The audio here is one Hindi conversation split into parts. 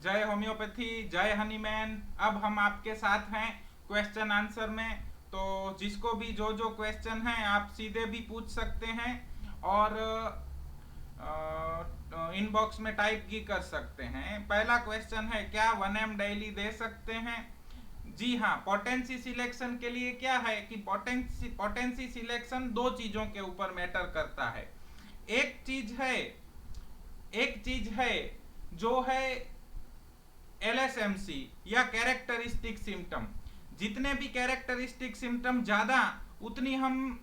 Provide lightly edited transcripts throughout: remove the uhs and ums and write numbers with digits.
जय होम्योपैथी, जय हनीमैन। अब हम आपके साथ हैं क्वेश्चन आंसर में। तो जिसको भी जो जो क्वेश्चन हैं आप सीधे भी पूछ सकते हैं और इनबॉक्स में टाइप भी कर सकते हैं। पहला क्वेश्चन है, क्या 1 एम डेली दे सकते हैं? जी हाँ। पोटेंसी सिलेक्शन के लिए क्या है कि पोटेंसी सिलेक्शन दो चीजों के ऊपर मैटर करता है। एक चीज है एक चीज है जो है LSMC या कैरेक्टरिस्टिक सिम्टम। जितने भी कैरेक्टरिस्टिक सिम्टम ज्यादा उतनी हम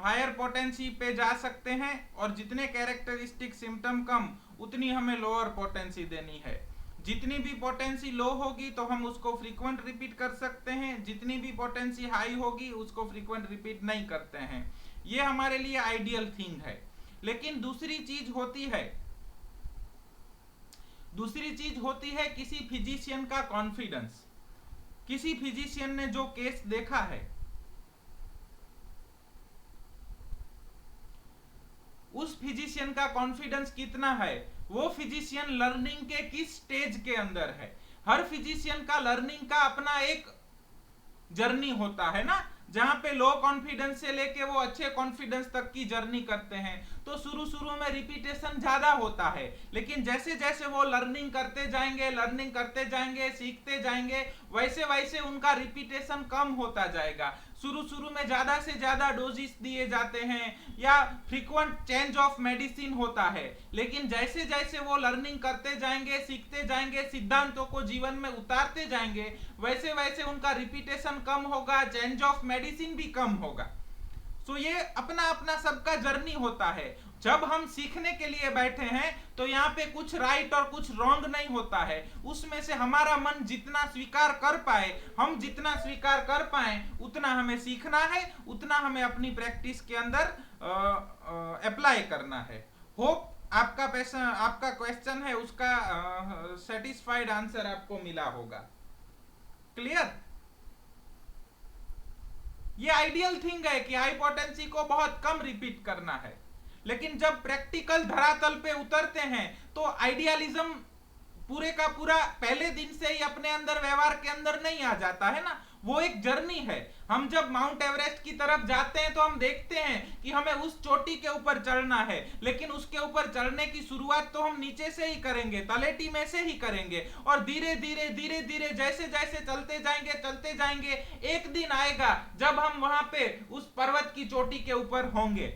हायर पोटेंसी पे जा सकते हैं, और जितने कैरेक्टरिस्टिक सिम्टम कम उतनी हमें लोअर पोटेंसी देनी है। जितनी भी पोटेंसी लो होगी तो हम उसको फ्रीक्वेंट रिपीट कर सकते हैं, जितनी भी पोटेंसी हाई होगी उसको फ्रीक्वेंट रिपीट नहीं करते हैं। ये हमारे लिए आइडियल थिंग है। लेकिन दूसरी चीज होती है किसी फिजिशियन का कॉन्फिडेंस। किसी फिजिशियन ने जो केस देखा है उस फिजिशियन का कॉन्फिडेंस कितना है, वो फिजिशियन लर्निंग के किस स्टेज के अंदर है। हर फिजिशियन का लर्निंग का अपना एक जर्नी होता है ना, जहां पे लो कॉन्फिडेंस से लेके वो अच्छे कॉन्फिडेंस तक की जर्नी करते हैं। तो शुरू में रिपीटेशन ज्यादा होता है, लेकिन जैसे जैसे वो लर्निंग करते जाएंगे, सीखते जाएंगे, वैसे वैसे उनका रिपीटेशन कम होता जाएगा। शुरू में ज्यादा से ज्यादा डोजेस दिए जाते हैं या फ्रीक्वेंट चेंज ऑफ मेडिसिन होता है, लेकिन जैसे जैसे वो लर्निंग करते जाएंगे, सीखते जाएंगे, सिद्धांतों को जीवन में उतारते जाएंगे, वैसे वैसे उनका रिपीटेशन कम होगा, चेंज ऑफ मेडिसिन भी कम होगा। सो ये अपना अपना सबका जर्नी होता है। जब हम सीखने के लिए बैठे हैं तो यहाँ पे कुछ राइट और कुछ रॉन्ग नहीं होता है। उसमें से हमारा मन जितना स्वीकार कर पाए, हम जितना स्वीकार कर पाए उतना हमें सीखना है, उतना हमें अपनी प्रैक्टिस के अंदर अप्लाई करना है। होप आपका क्वेश्चन है उसका सेटिस्फाइड आंसर आपको मिला होगा। क्लियर? ये आइडियल थिंग है कि हाई पोटेंसी को बहुत कम रिपीट करना है, लेकिन जब प्रैक्टिकल धरातल पे उतरते हैं तो आइडियलिज्म पूरे का पूरा पहले दिन से ही अपने अंदर व्यवहार के अंदर नहीं आ जाता है ना। वो एक जर्नी है। हम जब माउंट एवरेस्ट की तरफ जाते हैं तो हम देखते हैं कि हमें उस चोटी के ऊपर चढ़ना है, लेकिन उसके ऊपर चढ़ने की शुरुआत तो हम नीचे से ही करेंगे, तलेटी में से ही करेंगे, और धीरे धीरे जैसे जैसे चलते जाएंगे एक दिन आएगा जब हम वहां पे उस पर्वत की चोटी के ऊपर होंगे।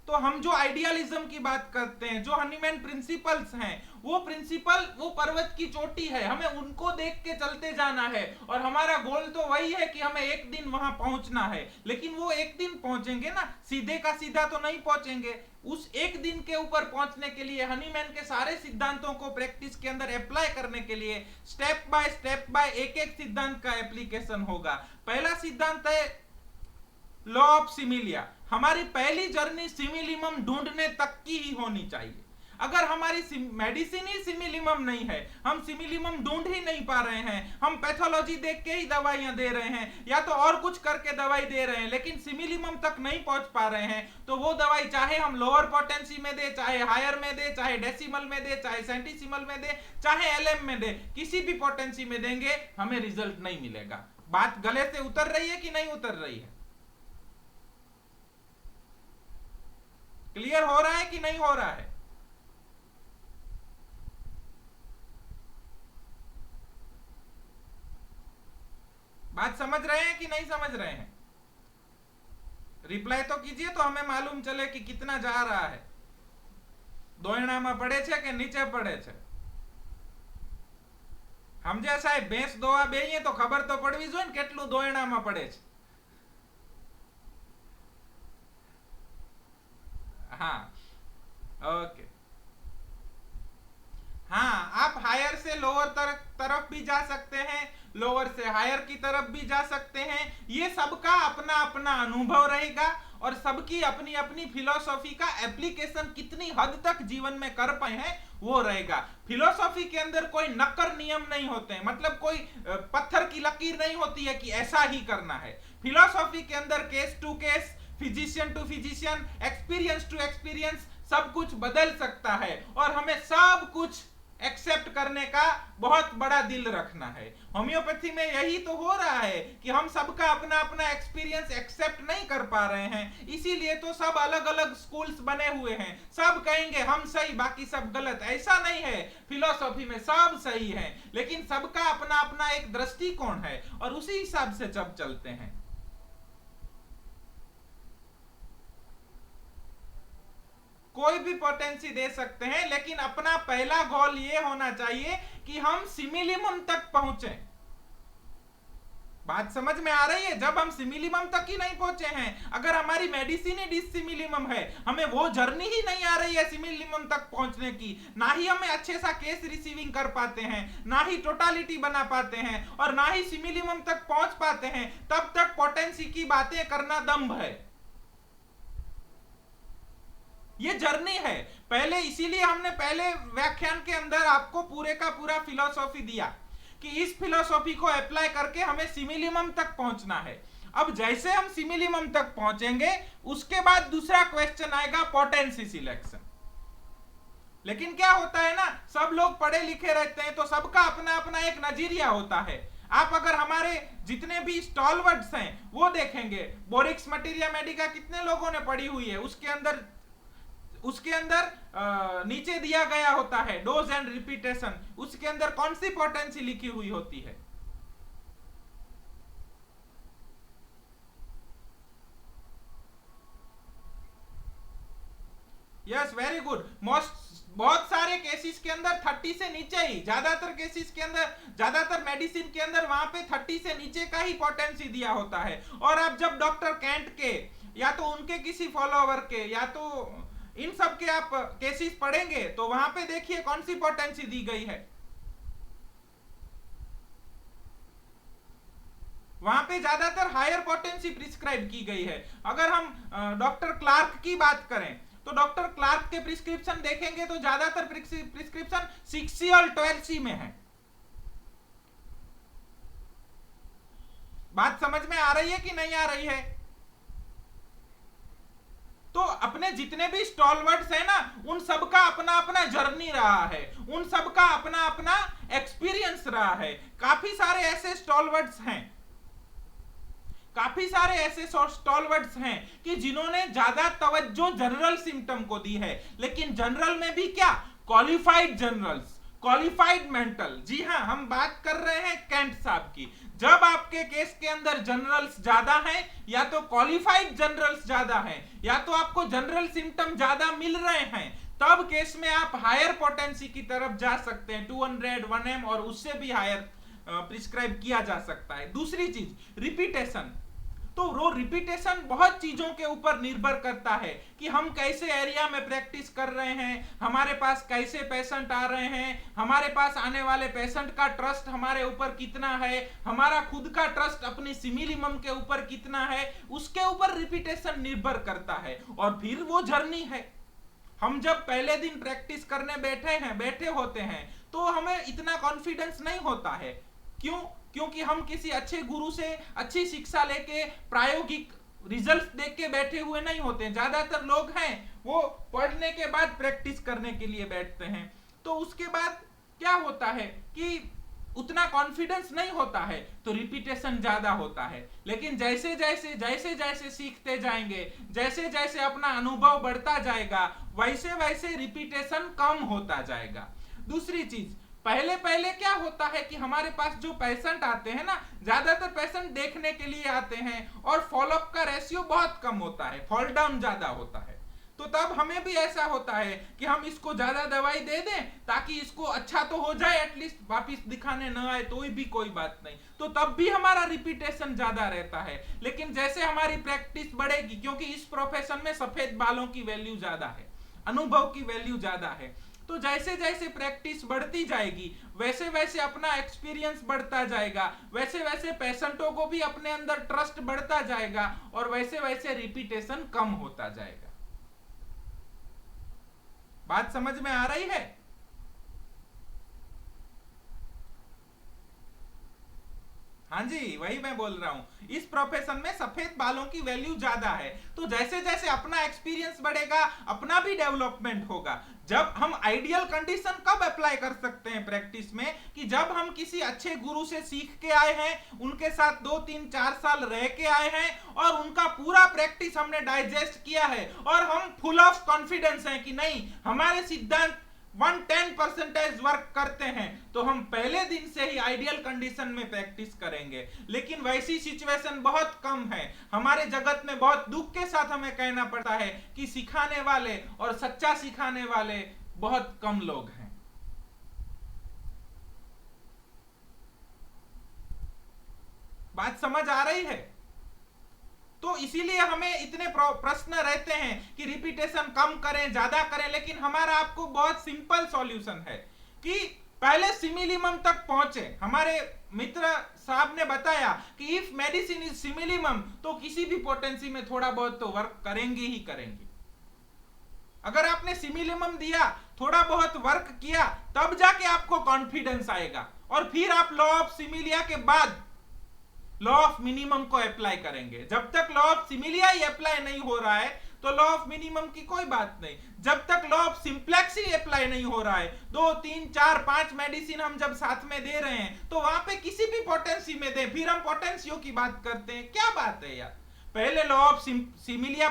तो हम जो आइडियलिज्म की बात करते हैं, जो हनीमैन प्रिंसिपल्स हैं, वो प्रिंसिपल वो पर्वत की चोटी है, हमें उनको देख के चलते जाना है, और हमारा गोल तो वही है कि हमें एक दिन वहां पहुंचना है। लेकिन वो एक दिन पहुंचेंगे ना, सीधे का सीधा तो नहीं पहुंचेंगे। उस एक दिन के ऊपर पहुंचने के लिए हनीमैन के सारे सिद्धांतों को प्रैक्टिस के अंदर अप्लाई करने के लिए स्टेप बाय एक एक सिद्धांत का एप्लीकेशन होगा। पहला सिद्धांत है लॉ ऑफ सिमिलिया। हमारी पहली जर्नी सिमिलिमम ढूंढने तक की ही होनी चाहिए। अगर हमारी मेडिसिन ही सिमिलिमम नहीं है, हम सिमिलिमम ढूंढ ही नहीं पा रहे हैं, हम पैथोलॉजी देख के ही दवाइयां दे रहे हैं या तो और कुछ करके दवाई दे रहे हैं, लेकिन सिमिलिमम तक नहीं पहुंच पा रहे हैं, तो वो दवाई चाहे हम लोअर पोटेंसी में दे, चाहे हायर में दे, चाहे डेसिमल में दे, चाहे सेंटीसिमल में दे, चाहे LM में दे, किसी भी पोटेंसी में देंगे हमें रिजल्ट नहीं मिलेगा। बात गले से उतर रही है कि नहीं उतर रही है? क्लियर हो रहा है कि नहीं हो रहा है? बात समझ रहे हैं कि नहीं समझ रहे हैं? रिप्लाई तो कीजिए तो हमें मालूम चले कि कितना जा रहा है। दोयणाમાં પડે છે કે નીચે પડે છે? સમજ્યા સાહેબ? ભેંસ દોવા બેહીએ તો ખબર તો પડવી જોઈએ ને કેટલું દોયણામાં પડે છે। हाँ, ओके। हाँ, आप हायर से लोअर तरफ भी जा सकते हैं, लोअर से हायर की तरफ भी जा सकते हैं। ये सबका अपना अपना अनुभव रहेगा और सबकी अपनी अपनी फिलोसॉफी का एप्लीकेशन कितनी हद तक जीवन में कर पाए हैं वो रहेगा। फिलोसॉफी के अंदर कोई नक्कर नियम नहीं होते हैं, मतलब कोई पत्थर की लकीर नहीं होती है कि ऐसा ही करना है। फिलोसॉफी के अंदर case to case, physician to physician, experience to experience सब कुछ बदल सकता है, और हमें सब कुछ एक्सेप्ट करने का बहुत बड़ा दिल रखना है। होम्योपैथी में यही तो हो रहा है कि हम सबका अपना अपना एक्सपीरियंस एक्सेप्ट नहीं कर पा रहे हैं, इसीलिए तो सब अलग अलग स्कूल्स बने हुए हैं। सब कहेंगे हम सही बाकी सब गलत, ऐसा नहीं है। फिलोसॉफी में सब सही है, लेकिन सबका अपना अपना एक दृष्टिकोण है और उसी हिसाब से सब चलते हैं। कोई भी पोटेंसी दे सकते हैं, लेकिन अपना पहला गोल ये होना चाहिए कि हम सिमिलिमम तक पहुंचे। बात समझ में आ रही है? जब हम सिमिलिमम तक ही नहीं पहुंचे हैं, अगर हमारी मेडिसिन ही डिसिमिलिमम है, हमें वो जर्नी ही नहीं आ रही है सिमिलिमम तक पहुंचने की, ना ही हमें अच्छे सा केस रिसीविंग कर पाते हैं, ना ही टोटालिटी बना पाते हैं, और ना ही सिमिलिमम तक पहुंच पाते हैं, तब तक पोटेंसी की बातें करना दंभ है। ये जर्नी है। पहले इसीलिए हमने पहले व्याख्यान के अंदर आपको पूरे का पूरा फिलॉसफी दिया कि इस फिलॉसफी को अप्लाई करके हमें सिमिलिमम तक पहुंचना है। अब जैसे हम सिमिलिमम तक पहुंचेंगे, उसके बाद दूसरा क्वेश्चन आएगा पोटेंसी सिलेक्शन। लेकिन क्या होता है ना, सब लोग पढ़े लिखे रहते हैं तो सबका अपना अपना एक नजरिया होता है। आप अगर हमारे जितने भी स्टॉलवर्ड्स हैं वो देखेंगे, बोरिक्स मटेरिया मेडिका कितने लोगों ने पढ़ी हुई है, उसके अंदर नीचे दिया गया होता है डोज एंड रिपीटेशन, उसके अंदर कौन सी पोटेंसी लिखी हुई होती है? Yes, very good. बहुत सारे केसेस के अंदर 30 से नीचे ही, ज्यादातर केसेस के अंदर, ज्यादातर मेडिसिन के अंदर वहां पे 30 से नीचे का ही पोटेंसी दिया होता है। और आप जब डॉक्टर कैंट के या तो उनके किसी फॉलोअर के या तो इन सब के आप केसेस पढ़ेंगे तो वहां पे देखिए कौन सी पोटेंसी दी गई है। वहां पे ज्यादातर हायर पोटेंसी प्रिस्क्राइब की गई है। अगर हम डॉक्टर क्लार्क की बात करें तो डॉक्टर क्लार्क के प्रिस्क्रिप्शन देखेंगे तो ज्यादातर प्रिस्क्रिप्शन 6C और 12C में है। बात समझ में आ रही है कि नहीं आ रही है? तो अपने जितने भी स्टॉलवर्ड्स हैं ना, उन सबका अपना अपना जर्नी रहा है, उन सबका अपना अपना एक्सपीरियंस रहा है। काफी सारे ऐसे स्टॉलवर्ड्स हैं, काफी सारे ऐसे स्टॉलवर्ड्स हैं कि जिन्होंने ज्यादा तवज्जो जनरल सिम्टम को दी है, लेकिन जनरल में भी क्या, क्वालिफाइड जनरल्स, क्वालिफाइड मेंटल। जी हां, हम बात कर रहे हैं कैंट साहब की। जब आपके केस के अंदर जनरल्स ज्यादा हैं, या तो क्वालिफाइड जनरल्स ज्यादा हैं, या तो आपको जनरल सिम्टम ज्यादा मिल रहे हैं, तब केस में आप हायर पोटेंसी की तरफ जा सकते हैं। 200 1M और उससे भी हायर प्रिस्क्राइब किया जा सकता है। दूसरी चीज, रिपीटेशन। तो वो रिपीटेशन बहुत चीजों के ऊपर निर्भर करता है कि हम कैसे एरिया में प्रैक्टिस कर रहे हैं, हमारे पास कैसे पेशेंट आ रहे हैं, हमारे पास आने वाले पेशेंट का ट्रस्ट हमारे ऊपर कितना है, हमारा खुद का ट्रस्ट अपनी सिमिलिमम के ऊपर कितना है, उसके ऊपर रिपीटेशन निर्भर करता है। और फिर वो जर्नी है। हम जब पहले दिन प्रैक्टिस करने बैठे होते हैं तो हमें इतना कॉन्फिडेंस नहीं होता है। क्यों? क्योंकि हम किसी अच्छे गुरु से अच्छी शिक्षा लेके प्रायोगिक रिजल्ट देख के बैठे हुए नहीं होते। ज्यादातर लोग हैं वो पढ़ने के बाद प्रैक्टिस करने के लिए बैठते हैं, तो उसके बाद क्या होता है कि उतना कॉन्फिडेंस नहीं होता है, तो रिपीटेशन ज्यादा होता है। लेकिन जैसे जैसे सीखते जाएंगे, जैसे जैसे अपना अनुभव बढ़ता जाएगा, वैसे वैसे रिपीटेशन कम होता जाएगा। दूसरी चीज, पहले पहले क्या होता है कि हमारे पास जो पेशेंट आते हैं ना, ज्यादातर पेशेंट देखने के लिए आते हैं और फॉलोअप का रेशियो बहुत कम होता है, फॉल डाउन ज्यादा होता है। तो तब हमें भी ऐसा होता है कि हम इसको ज्यादा दवाई दे दें ताकि इसको अच्छा तो हो जाए, एटलीस्ट वापिस दिखाने न आए तो भी कोई बात नहीं, तो तब भी हमारा रिपीटेशन ज्यादा रहता है। लेकिन जैसे हमारी प्रैक्टिस बढ़ेगी, क्योंकि इस प्रोफेशन में सफेद बालों की वैल्यू ज्यादा है, अनुभव की वैल्यू ज्यादा है, तो जैसे जैसे प्रैक्टिस बढ़ती जाएगी वैसे वैसे अपना एक्सपीरियंस बढ़ता जाएगा, वैसे वैसे पेशेंटों को भी अपने अंदर ट्रस्ट बढ़ता जाएगा और वैसे वैसे रिपीटेशन कम होता जाएगा। बात समझ में आ रही है? हाँ हाँ जी, वही मैं बोल रहा हूं, इस प्रोफेशन में सफेद बालों की वैल्यू ज्यादा है। तो जैसे जैसे अपना एक्सपीरियंस बढ़ेगा, अपना भी डेवलपमेंट होगा। जब हम आइडियल कंडीशन कब अप्लाई कर सकते हैं प्रैक्टिस में, कि जब हम किसी अच्छे गुरु से सीख के आए हैं, उनके साथ 2 3 4 साल रह के आए हैं और उनका पूरा प्रैक्टिस हमने डाइजेस्ट किया है और हम फुल ऑफ कॉन्फिडेंस हैं कि नहीं, हमारे सिद्धांत 110% वर्क करते हैं, तो हम पहले दिन से ही आइडियल कंडीशन में प्रैक्टिस करेंगे। लेकिन वैसी सिचुएशन बहुत कम है हमारे जगत में। बहुत दुख के साथ हमें कहना पड़ता है कि सिखाने वाले और सच्चा सिखाने वाले बहुत कम लोग हैं। बात समझ आ रही है? तो इसीलिए हमें इतने प्रश्न रहते हैं कि रिपीटेशन कम करें ज्यादा करें, लेकिन हमारा आपको बहुत सिंपल सॉल्यूशन है कि पहले सिमिलिमम तक पहुंचे। हमारे मित्र साहब ने बताया कि इफ मेडिसिन इज सिमिलिमम, तो किसी भी पोटेंसी में थोड़ा बहुत तो वर्क करेंगे ही करेंगे। अगर आपने सिमिलिमम दिया, थोड़ा बहुत वर्क किया, तब जाके आपको कॉन्फिडेंस आएगा और फिर आप लॉ ऑफ सिमिलिया के बाद लॉ ऑफ मिनिमम को अप्लाई करेंगे। जब तक law of similia he apply नहीं हो रहा है तो लॉ ऑफ मिनिमम की कोई बात नहीं। जब तक law of simplex he apply नहीं हो रहा है, 2 3 4 5 मेडिसिन हम जब साथ में दे रहे हैं, तो वहां पे किसी भी पोटेंसी में दे, फिर हम पोटेंसियों की बात करते हैं। क्या बात है यार, पहले लॉ ऑफ सिमिलिया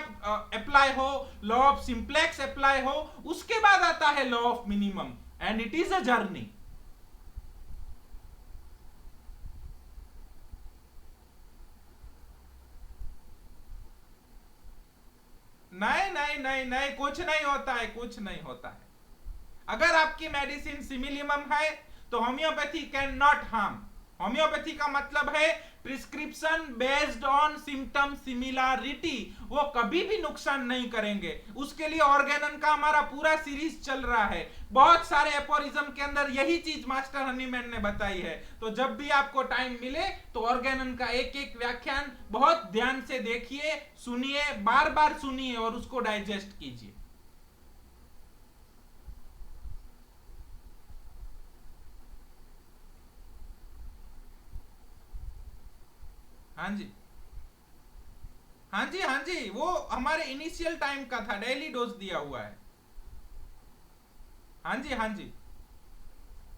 अप्लाई हो, लॉ ऑफ सिंप्लेक्स अप्लाई हो, उसके बाद आता है law of minimum, and it is a journey. नहीं नहीं नहीं नहीं, कुछ नहीं होता है, कुछ नहीं होता है। अगर आपकी मेडिसिन सिमिलिमम है तो homeopathy can not harm. Homeopathy का मतलब है prescription based on symptom similarity, वो कभी भी नुकसान नहीं करेंगे। उसके लिए ऑर्गेनन का हमारा पूरा सीरीज चल रहा है, बहुत सारे एपोरिज्म के अंदर यही चीज मास्टर हनीमैन ने बताई है। तो जब भी आपको टाइम मिले तो ऑर्गेनन का एक एक व्याख्यान बहुत ध्यान से देखिए, सुनिए, बार बार सुनिए और उसको डाइजेस्ट कीजिए। हाँ जी, हाँ जी, हाँ जी, वो हमारे इनिशियल टाइम का था, डेली डोज दिया हुआ है। हाँ जी, हाँ जी,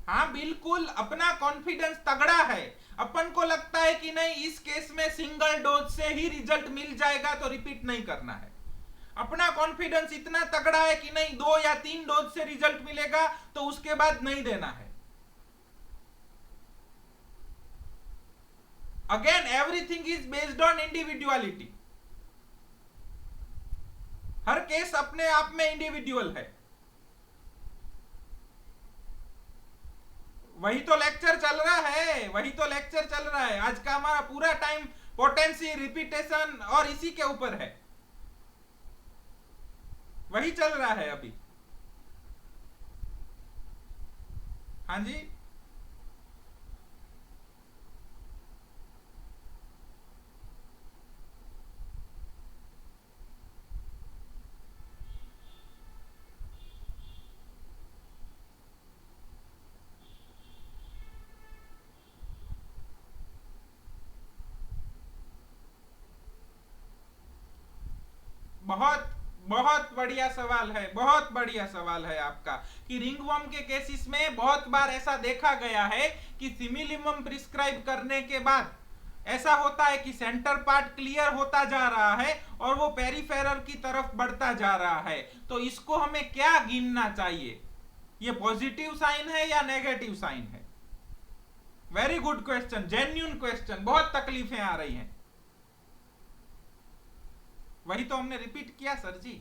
हाँ बिल्कुल, अपना कॉन्फिडेंस तगड़ा है। अपन को लगता है कि नहीं, इस केस में सिंगल डोज से ही रिजल्ट मिल जाएगा, तो रिपीट नहीं करना है। अपना कॉन्फिडेंस इतना तगड़ा है कि नहीं, 2 या 3 डोज से रिजल्ट मिलेगा, तो उसके बाद नहीं देना है। Again everything is based on individuality. Her case अपने आप में इंडिविजुअल है। वही तो लेक्चर चल रहा है, वही तो लेक्चर चल रहा है। आज का हमारा पूरा टाइम पोटेंसी, रिपीटेशन और इसी के ऊपर है, वही चल रहा है अभी। हाँ जी, बहुत बहुत बढ़िया सवाल है, बहुत बढ़िया सवाल है आपका, कि रिंगवर्म के केसेस में बहुत बार ऐसा देखा गया है कि सिमिलिमम प्रिस्क्राइब करने के बाद ऐसा होता है कि सेंटर पार्ट क्लियर होता जा रहा है और वो पेरिफेरल की तरफ बढ़ता जा रहा है। तो इसको हमें क्या गिनना चाहिए, ये पॉजिटिव साइन है या नेगेटिव साइन है? Very good question, genuine question. बहुत तकलीफें आ रही हैं, वही तो हमने रिपीट किया सर जी।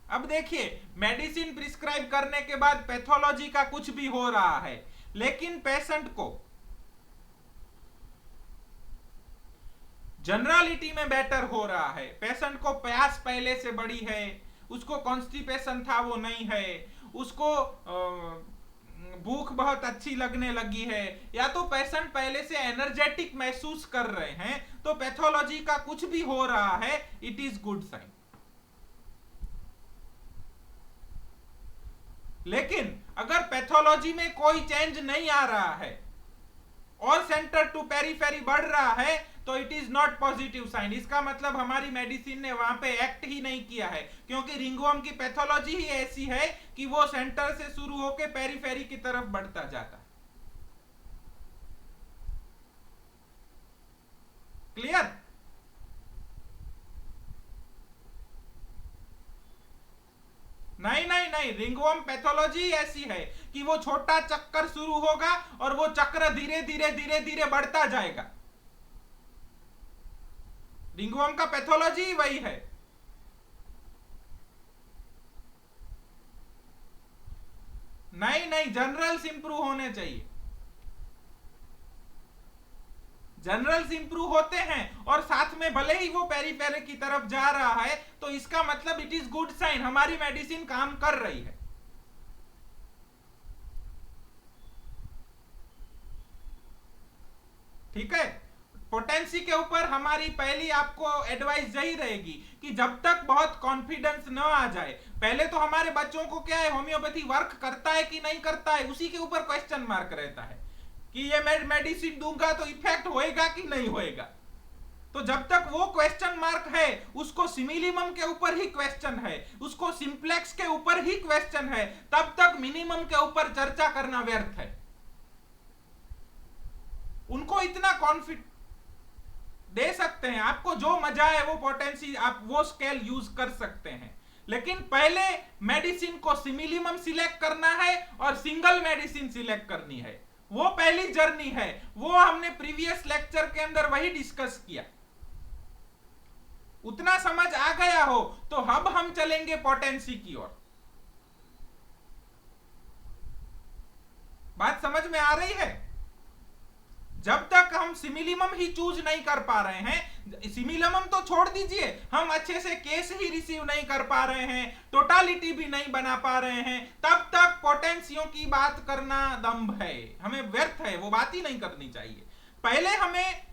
अब देखिए, मेडिसिन प्रिस्क्राइब करने के बाद पैथोलॉजी का कुछ भी हो रहा है, लेकिन पेशेंट को जनरलिटी में बेटर हो रहा है, पेशेंट को प्यास पहले से बड़ी है, उसको कॉन्स्टिपेशन था वो नहीं है, उसको भूख बहुत अच्छी लगने लगी है, या तो पेशेंट पहले से एनर्जेटिक महसूस कर रहे हैं, तो पैथोलॉजी का कुछ भी हो रहा है, इट इज गुड साइन। लेकिन अगर पैथोलॉजी में कोई चेंज नहीं आ रहा है, और सेंटर टू पेरीफेरी बढ़ रहा है तो it is not positive sign. इसका मतलब हमारी मेडिसिन ने वहां पे एक्ट ही नहीं किया है, क्योंकि रिंगवर्म की पैथोलॉजी ही ऐसी है कि वो सेंटर से शुरू होकर पेरीफेरी की तरफ बढ़ता जाता है। क्लियर? नहीं नहीं नहीं, रिंगवर्म पैथोलॉजी ऐसी है कि वो छोटा चक्कर शुरू होगा और वो चक्र धीरे धीरे धीरे धीरे बढ़ता जाएगा। रिंगवर्म का पैथोलॉजी वही है। नहीं नहीं, जनरल्स इंप्रूव होने चाहिए, जनरल्स इंप्रूव होते हैं और साथ में भले ही वो पेरीफेरी की तरफ जा रहा है तो इसका मतलब इट इज गुड साइन, हमारी मेडिसिन काम कर रही है। ठीक है? पोटेंसी के ऊपर हमारी पहली आपको एडवाइस यही रहेगी कि जब तक बहुत कॉन्फिडेंस न आ जाए, पहले तो हमारे बच्चों को क्या है, होम्योपैथी वर्क करता है कि नहीं करता है उसी के ऊपर क्वेश्चन मार्क रहता है कि ये मैं मेडिसिन दूंगा तो इफेक्ट होएगा कि नहीं होएगा। तो जब तक वो क्वेश्चन मार्क है, उसको सिमिलिमम के ऊपर ही क्वेश्चन है, उसको सिंप्लेक्स के ऊपर ही क्वेश्चन है, तब तक मिनिमम के ऊपर चर्चा करना व्यर्थ है। उनको इतना कॉन्फिडेंस दे सकते हैं, आपको जो मजा है वो पोटेंसी आप वो स्केल यूज कर सकते हैं, लेकिन पहले मेडिसिन को सिमिलिमम सिलेक्ट करना है और सिंगल मेडिसिन सिलेक्ट करनी है। वो पहली जर्नी है, वो हमने प्रीवियस लेक्चर के अंदर वही डिस्कस किया। उतना समझ आ गया हो तो अब हम चलेंगे पोटेंसी की ओर। बात समझ में आ रही है? जब तक हम सिमिलिमम ही चूज नहीं कर पा रहे हैं, सिमिलिमम तो छोड़ दीजिए, हम अच्छे से केस ही रिसीव नहीं कर पा रहे हैं, टोटालिटी भी नहीं बना पा रहे हैं, तब तक पोटेंसियों की बात करना दंभ है, हमें व्यर्थ है, वो बात ही नहीं करनी चाहिए। पहले हमें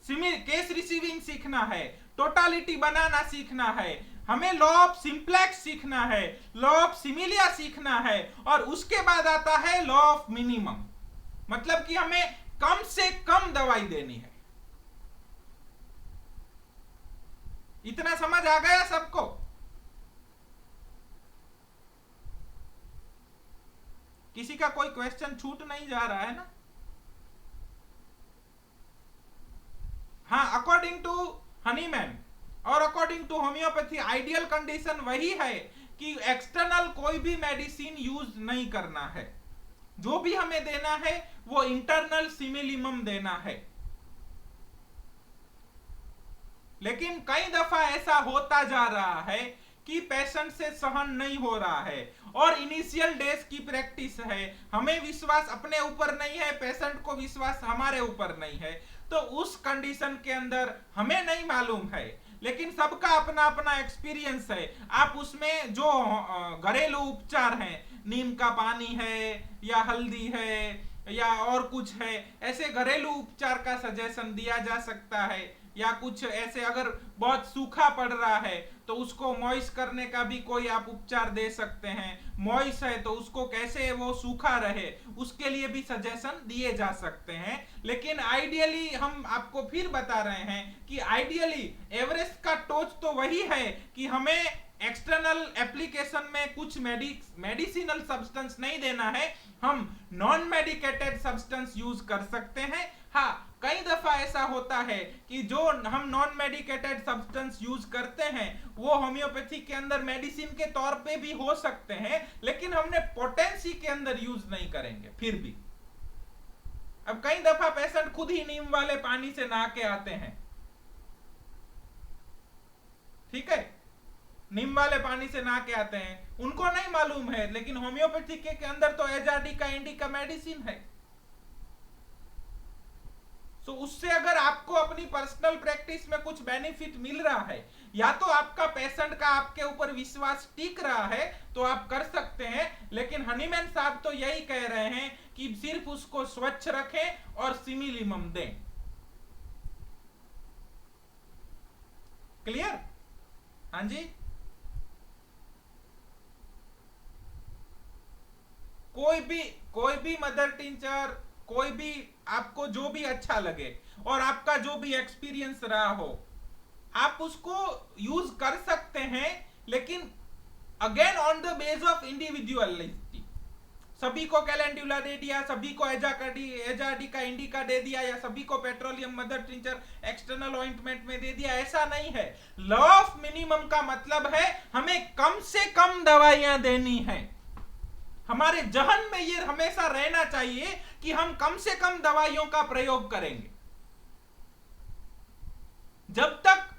केस रिसीविंग सीखना है, टोटालिटी बनाना सीखना है, हमें लॉ ऑफ सिंप्लेक्स सीखना है, लॉ ऑफ सिमिलिया सीखना है, और उसके बाद आता है लॉ ऑफ मिनिमम। मतलब कि हमें कम से कम दवाई देनी है। इतना समझ आ गया सबको? किसी का कोई क्वेश्चन छूट नहीं जा रहा है ना? हाँ, अकॉर्डिंग टू हनीमैन और according to homeopathy ideal condition वही है कि एक्सटर्नल कोई भी मेडिसिन यूज नहीं करना है, जो भी हमें देना है वो इंटरनल सिमिलिमम देना है। लेकिन कई दफा ऐसा होता जा रहा है कि पेशेंट से सहन नहीं हो रहा है और इनिशियल डेज की प्रैक्टिस है, हमें विश्वास अपने ऊपर नहीं है, पेशेंट को विश्वास हमारे ऊपर नहीं है, तो उस कंडीशन के अंदर हमें नहीं मालूम है, लेकिन सबका अपना अपना एक्सपीरियंस है। आप उसमें जो घरेलू उपचार हैं, नीम का पानी है या हल्दी है या और कुछ है, ऐसे घरेलू उपचार का सजेशन दिया जा सकता है, या कुछ ऐसे अगर बहुत सूखा पड़ रहा है तो उसको मॉइस्ट करने का भी कोई आप उपचार दे सकते हैं, मॉइस्ट है तो उसको कैसे वो सूखा रहे उसके लिए भी सजेशन दिए जा सकते हैं। लेकिन आइडियली हम आपको फिर बता रहे हैं कि आइडियली एवरेस्ट का टोच तो वही है कि हमें एक्सटर्नल एप्लीकेशन में कुछ मेडिसिनल सब्सटेंस नहीं देना है, हम नॉन मेडिकेटेड सब्सटेंस यूज कर सकते हैं। हाँ, कई दफा ऐसा होता है कि जो हम नॉन मेडिकेटेड सब्सटेंस यूज करते हैं वो होम्योपैथी के अंदर मेडिसिन के तौर पे भी हो सकते हैं, लेकिन हमने पोटेंसी के अंदर यूज नहीं करेंगे फिर भी। अब कई दफा पेशेंट खुद ही नीम वाले पानी से नहा के आते हैं, ठीक है, नीम वाले पानी से नहा के आते हैं, उनको नहीं मालूम है, लेकिन होम्योपैथी के अंदर तो एचआरडी का एंडी का मेडिसिन है। तो उससे अगर आपको अपनी पर्सनल प्रैक्टिस में कुछ बेनिफिट मिल रहा है, या तो आपका पेशेंट का आपके ऊपर विश्वास टिक रहा है तो आप कर सकते हैं, लेकिन हनीमैन साहब तो यही कह रहे हैं कि सिर्फ उसको स्वच्छ रखें और सिमिलिमम दें। क्लियर? हाँ जी। कोई भी मदर टिंचर कोई भी आपको जो भी अच्छा लगे और आपका जो भी एक्सपीरियंस रहा हो, आप उसको यूज कर सकते हैं, लेकिन again on the base of individuality. सभी को कैलेंडुला दे दिया, सभी को एजाडी का इंडिका दे दिया, या सभी को petroleum mother tincture external ointment में दे दिया, ऐसा नहीं है। लॉ ऑफ मिनिमम का मतलब है हमें कम से कम दवाइयां देनी है। हमारे जहन में ये हमेशा रहना चाहिए कि हम कम से कम दवाइयों का प्रयोग करेंगे। जब तक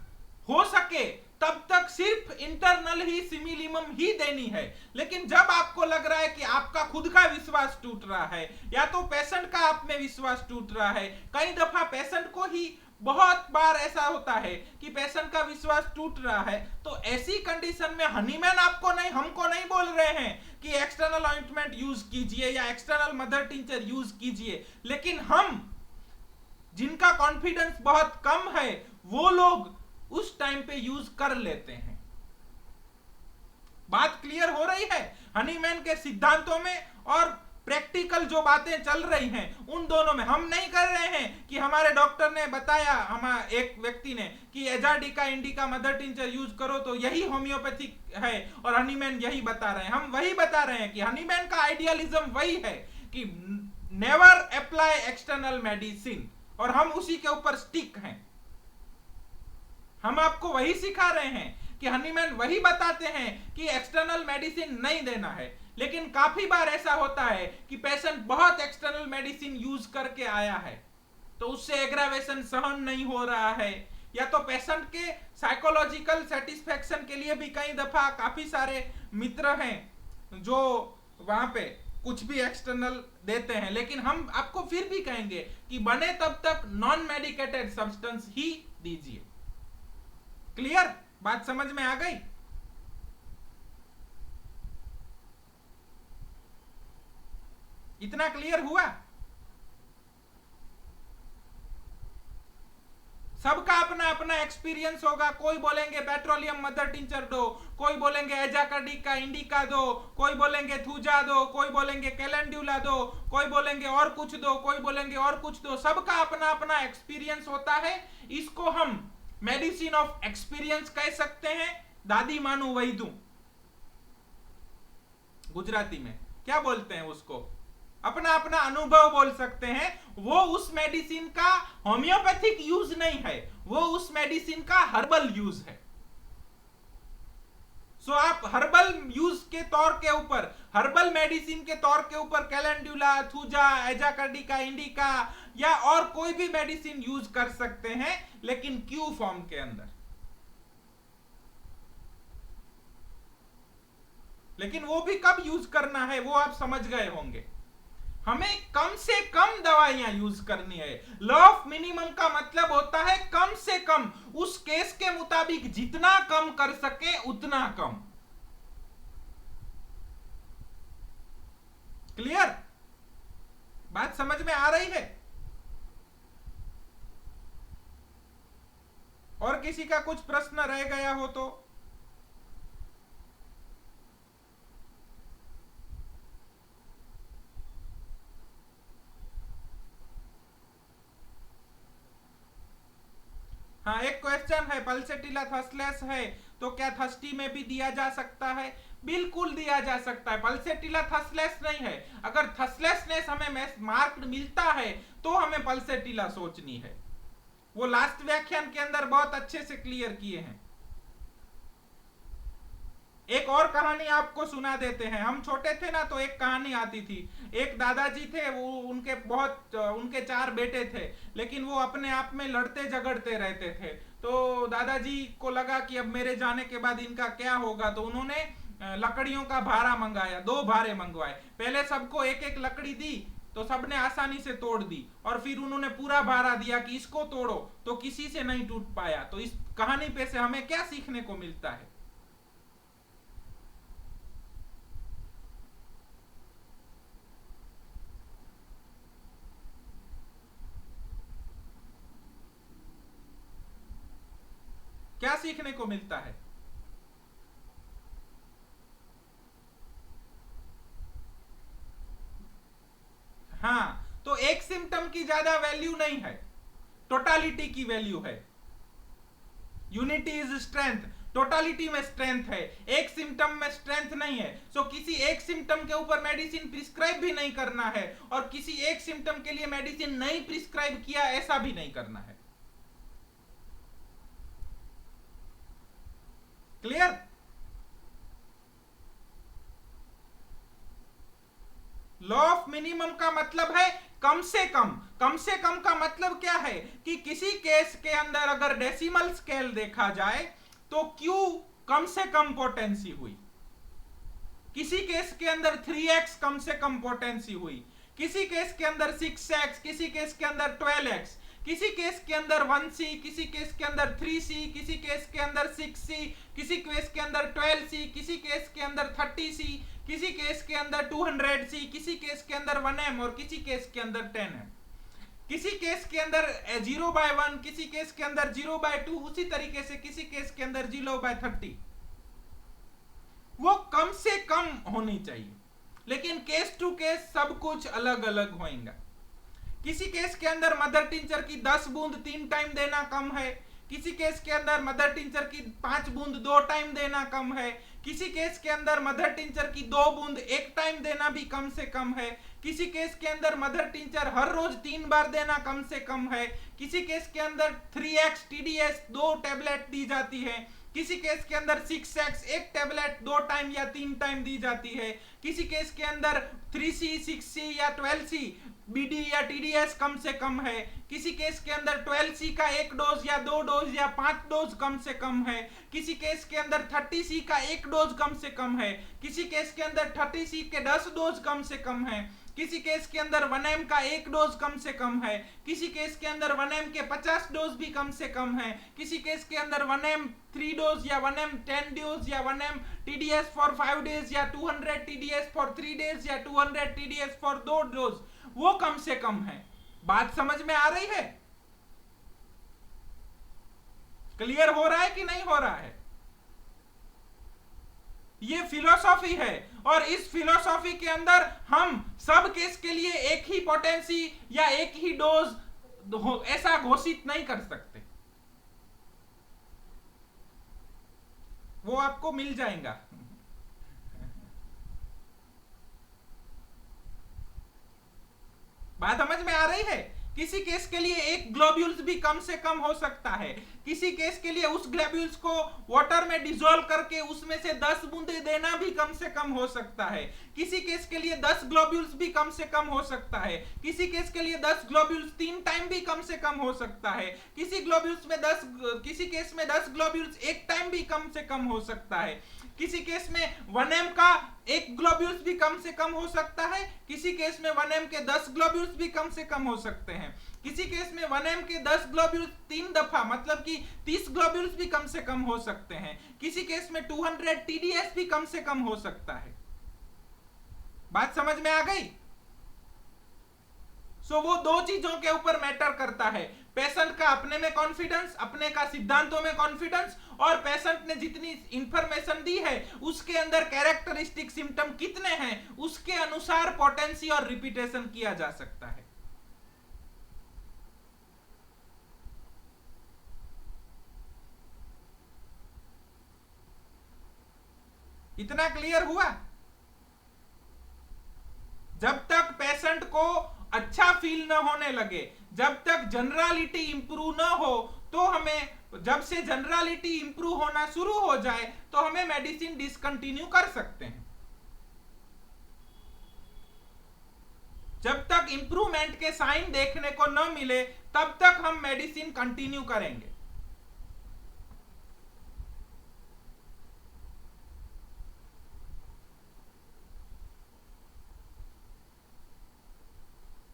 हो सके तब तक सिर्फ इंटरनल ही सिमिलिमम ही देनी है। लेकिन जब आपको लग रहा है कि आपका खुद का विश्वास टूट रहा है, या तो पेशेंट का आप में विश्वास टूट रहा है, कई दफा पेशेंट को ही बहुत बार ऐसा होता है कि पेशेंट का विश्वास टूट रहा है, तो ऐसी कंडीशन में हनीमैन आपको नहीं, हमको नहीं बोल रहे हैं कि एक्सटर्नल ऑइंटमेंट यूज कीजिए या एक्सटर्नल मदर टिंचर यूज कीजिए, लेकिन हम जिनका कॉन्फिडेंस बहुत कम है वो लोग उस टाइम पे यूज कर लेते हैं। बात क्लियर हो रही है? हनीमैन के सिद्धांतों में और प्रैक्टिकल जो बातें चल रही हैं उन दोनों में हम नहीं कर रहे हैं कि हमारे डॉक्टर ने बताया, हमारे एक व्यक्ति ने, कि एजाडिका इंडिका मदर टिंचर यूज करो तो यही होम्योपैथिक है और हनीमैन यही बता रहे हैं। हम वही बता रहे हैं कि हनीमैन का आइडियलिज्म वही है कि नेवर अप्लाई एक्सटर्नल मेडिसिन, और हम उसी के ऊपर स्टिक हैं। हम आपको वही सिखा रहे हैं कि हनीमैन वही बताते हैं कि एक्सटर्नल मेडिसिन नहीं देना है। लेकिन काफी बार ऐसा होता है कि पेशेंट बहुत एक्सटर्नल मेडिसिन यूज करके आया है, तो उससे एग्रावेशन सहन नहीं हो रहा है, या तो पेशेंट के साइकोलॉजिकल सेटिस्फेक्शन के लिए भी कई दफा काफी सारे मित्र हैं जो वहां पे कुछ भी एक्सटर्नल देते हैं। लेकिन हम आपको फिर भी कहेंगे कि बने तब तक नॉन मेडिकेटेड सब्सटेंस ही दीजिए। क्लियर? बात समझ में आ गई? इतना क्लियर हुआ? सबका अपना अपना एक्सपीरियंस होगा। कोई बोलेंगे पेट्रोलियम मदर टिंचर दो, कोई बोलेंगे एजाकार्डिका इंडिका दो, कोई बोलेंगे थूजा दो, कोई बोलेंगे कैलेंडुला दो, कोई बोलेंगे और कुछ दो, कोई बोलेंगे और कुछ दो। सबका अपना अपना एक्सपीरियंस होता है। इसको हम मेडिसिन ऑफ एक्सपीरियंस कह सकते हैं। दादी मानू वही दू, गुजराती में क्या बोलते हैं उसको, अपना अपना अनुभव बोल सकते हैं। वो उस मेडिसिन का होम्योपैथिक यूज नहीं है, वो उस मेडिसिन का हर्बल यूज है। सो आप हर्बल यूज के तौर के ऊपर, हर्बल मेडिसिन के तौर के ऊपर कैलेंडुला, थूजा, एजाकार्डिका इंडिका या और कोई भी मेडिसिन यूज कर सकते हैं, लेकिन क्यू फॉर्म के अंदर। लेकिन वो भी कब यूज करना है वो आप समझ गए होंगे। हमें कम से कम दवाइयां यूज करनी है। लॉ ऑफ मिनिमम का मतलब होता है कम से कम, उस केस के मुताबिक जितना कम कर सके उतना कम। क्लियर? बात समझ में आ रही है? और किसी का कुछ प्रश्न रह गया हो तो? हाँ, एक क्वेश्चन है, पल्सेटिला थर्स्टलेस है तो क्या थर्स्टी में भी दिया जा सकता है? बिल्कुल दिया जा सकता है। पल्सेटिला थर्स्टलेस नहीं है। अगर थर्स्टलेसनेस हमें मार्क्ड मिलता है तो हमें पल्सेटिला सोचनी है। वो लास्ट व्याख्यान के अंदर बहुत अच्छे से क्लियर किए हैं। एक और कहानी आपको सुना देते हैं। हम छोटे थे ना तो एक कहानी आती थी। एक दादाजी थे, वो उनके 4 बेटे थे, लेकिन वो अपने आप में लड़ते झगड़ते रहते थे। तो दादाजी को लगा कि अब मेरे जाने के बाद इनका क्या होगा, तो उन्होंने लकड़ियों का भारा मंगाया, 2 भारे मंगवाए। पहले सबको एक एक लकड़ी दी तो सबने आसानी से तोड़ दी, और फिर उन्होंने पूरा भारा दिया कि इसको तोड़ो, तो किसी से नहीं टूट पाया। तो इस कहानी पे से हमें क्या सीखने को मिलता है? क्या सीखने को मिलता है? हाँ, तो एक सिम्टम की ज्यादा वैल्यू नहीं है, टोटालिटी की वैल्यू है। यूनिटी इज स्ट्रेंथ, टोटालिटी में स्ट्रेंथ है, एक सिम्टम में स्ट्रेंथ नहीं है। सो किसी एक सिम्टम के ऊपर मेडिसिन प्रिस्क्राइब भी नहीं करना है और किसी एक सिम्टम के लिए मेडिसिन नहीं प्रिस्क्राइब किया ऐसा भी नहीं करना है। क्लियर? लॉ ऑफ मिनिमम का मतलब है कम से कम। कम से कम का मतलब क्या है कि किसी केस के अंदर अगर डेसिमल स्केल देखा जाए तो Q कम से कम पोटेंसी हुई, किसी केस के अंदर 3x कम से कम पोटेंसी हुई, किसी केस के अंदर 6x, किसी केस के अंदर 12x, किसी केस के अंदर 1c, किसी केस के अंदर 3c, किसी केस के अंदर 6c, किसी केस के अंदर 12c, किसी केस के अंदर 30c, किसी केस के अंदर 200c, किसी केस के अंदर 1m और किसी केस के अंदर 10m, किसी केस के अंदर 0/1, किसी केस के अंदर 0/2, उसी तरीके से किसी केस के अंदर 0/30। वो कम से कम होनी चाहिए, लेकिन केस टू केस सब कुछ अलग अलग होएगा। किसी केस के अंदर मदर टिंचर की 10 बूंद 3 टाइम देना कम है, किसी केस के अंदर मदर टिंचर की 5 बूंद 2 टाइम देना कम है, किसी केस के अंदर मदर टिंचर की 2 बूंद 1 टाइम देना भी कम से कम है, किसी केस के अंदर मदर टिंचर हर रोज 3 बार देना कम से कम है, किसी केस के अंदर 3x TDS 2 टैबलेट दी जाती है, किसी केस के अंदर 6x 1 टैबलेट 2 टाइम या 3 टाइम दी जाती है, किसी केस के अंदर 3c 6c या 12c BD या TDS कम से कम है, किसी केस के अंदर 12c का 1 डोज या 2 डोज या 5 डोज कम से कम है, किसी केस के अंदर 30c का 1 डोज कम से कम है, किसी केस के अंदर 30c के 10 डोज कम से कम है, किसी केस के अंदर 1m का 1 डोज कम से कम है, किसी केस के अंदर 1m के 50 डोज भी कम से कम है, किसी केस के अंदर 1m 3 डोज या 1m 10 डोज या 1m TDS फॉर 5 डेज या 200 TDS फॉर 3 डेज या 200 TDS फॉर 2 डोज, वो कम से कम है। बात समझ में आ रही है? क्लियर हो रहा है कि नहीं हो रहा है? ये फिलॉसफी है और इस फिलॉसफी के अंदर हम सब केस के लिए एक ही पोटेंसी या एक ही डोज ऐसा घोषित नहीं कर सकते, वो आपको मिल जाएगा। बात समझ में आ रही है? किसी केस के लिए एक ग्लोब्यूल्स भी कम से कम हो सकता है, किसी केस के लिए उस ग्लोब्यूल्स को वाटर में डिसॉल्व करके उसमें से 10 बूंदे देना भी कम से कम हो सकता है, किसी केस के लिए 10 ग्लोब्यूल्स भी कम से कम हो सकता है, किसी केस के लिए 10 ग्लोब्यूल्स 3 टाइम भी कम से कम हो सकता है, किसी केस में 10 ग्लोब्यूल्स 1 टाइम भी कम से कम हो सकता है, किसी केस में 1m का 1 ग्लोब्यूल्स भी कम से कम हो सकता है, किसी केस में 1m के 10 ग्लोब्यूल्स भी कम से कम हो सकते हैं, किसी केस में 1m के 10 ग्लोब्यूल्स 3 दफा मतलब कि 30 ग्लोब्यूल्स भी कम से कम हो सकते हैं, किसी केस में 200 TDS भी कम से कम हो सकता है। बात समझ में आ गई? सो वो दो चीजों के ऊपर मैटर करता है, पेशेंट का अपने में कॉन्फिडेंस, अपने का सिद्धांतों में कॉन्फिडेंस, और पेशेंट ने जितनी इंफॉर्मेशन दी है उसके अंदर कैरेक्टरिस्टिक सिम्टम कितने हैं उसके अनुसार पोटेंसी और रिपीटेशन किया जा सकता है। इतना क्लियर हुआ? जब तक पेशेंट को अच्छा फील न होने लगे, जब तक जनरलिटी इंप्रूव न हो, तो हमें, जब से जनरलिटी इंप्रूव होना शुरू हो जाए तो हमें मेडिसिन डिसकंटिन्यू कर सकते हैं। जब तक इंप्रूवमेंट के साइन देखने को न मिले तब तक हम मेडिसिन कंटिन्यू करेंगे।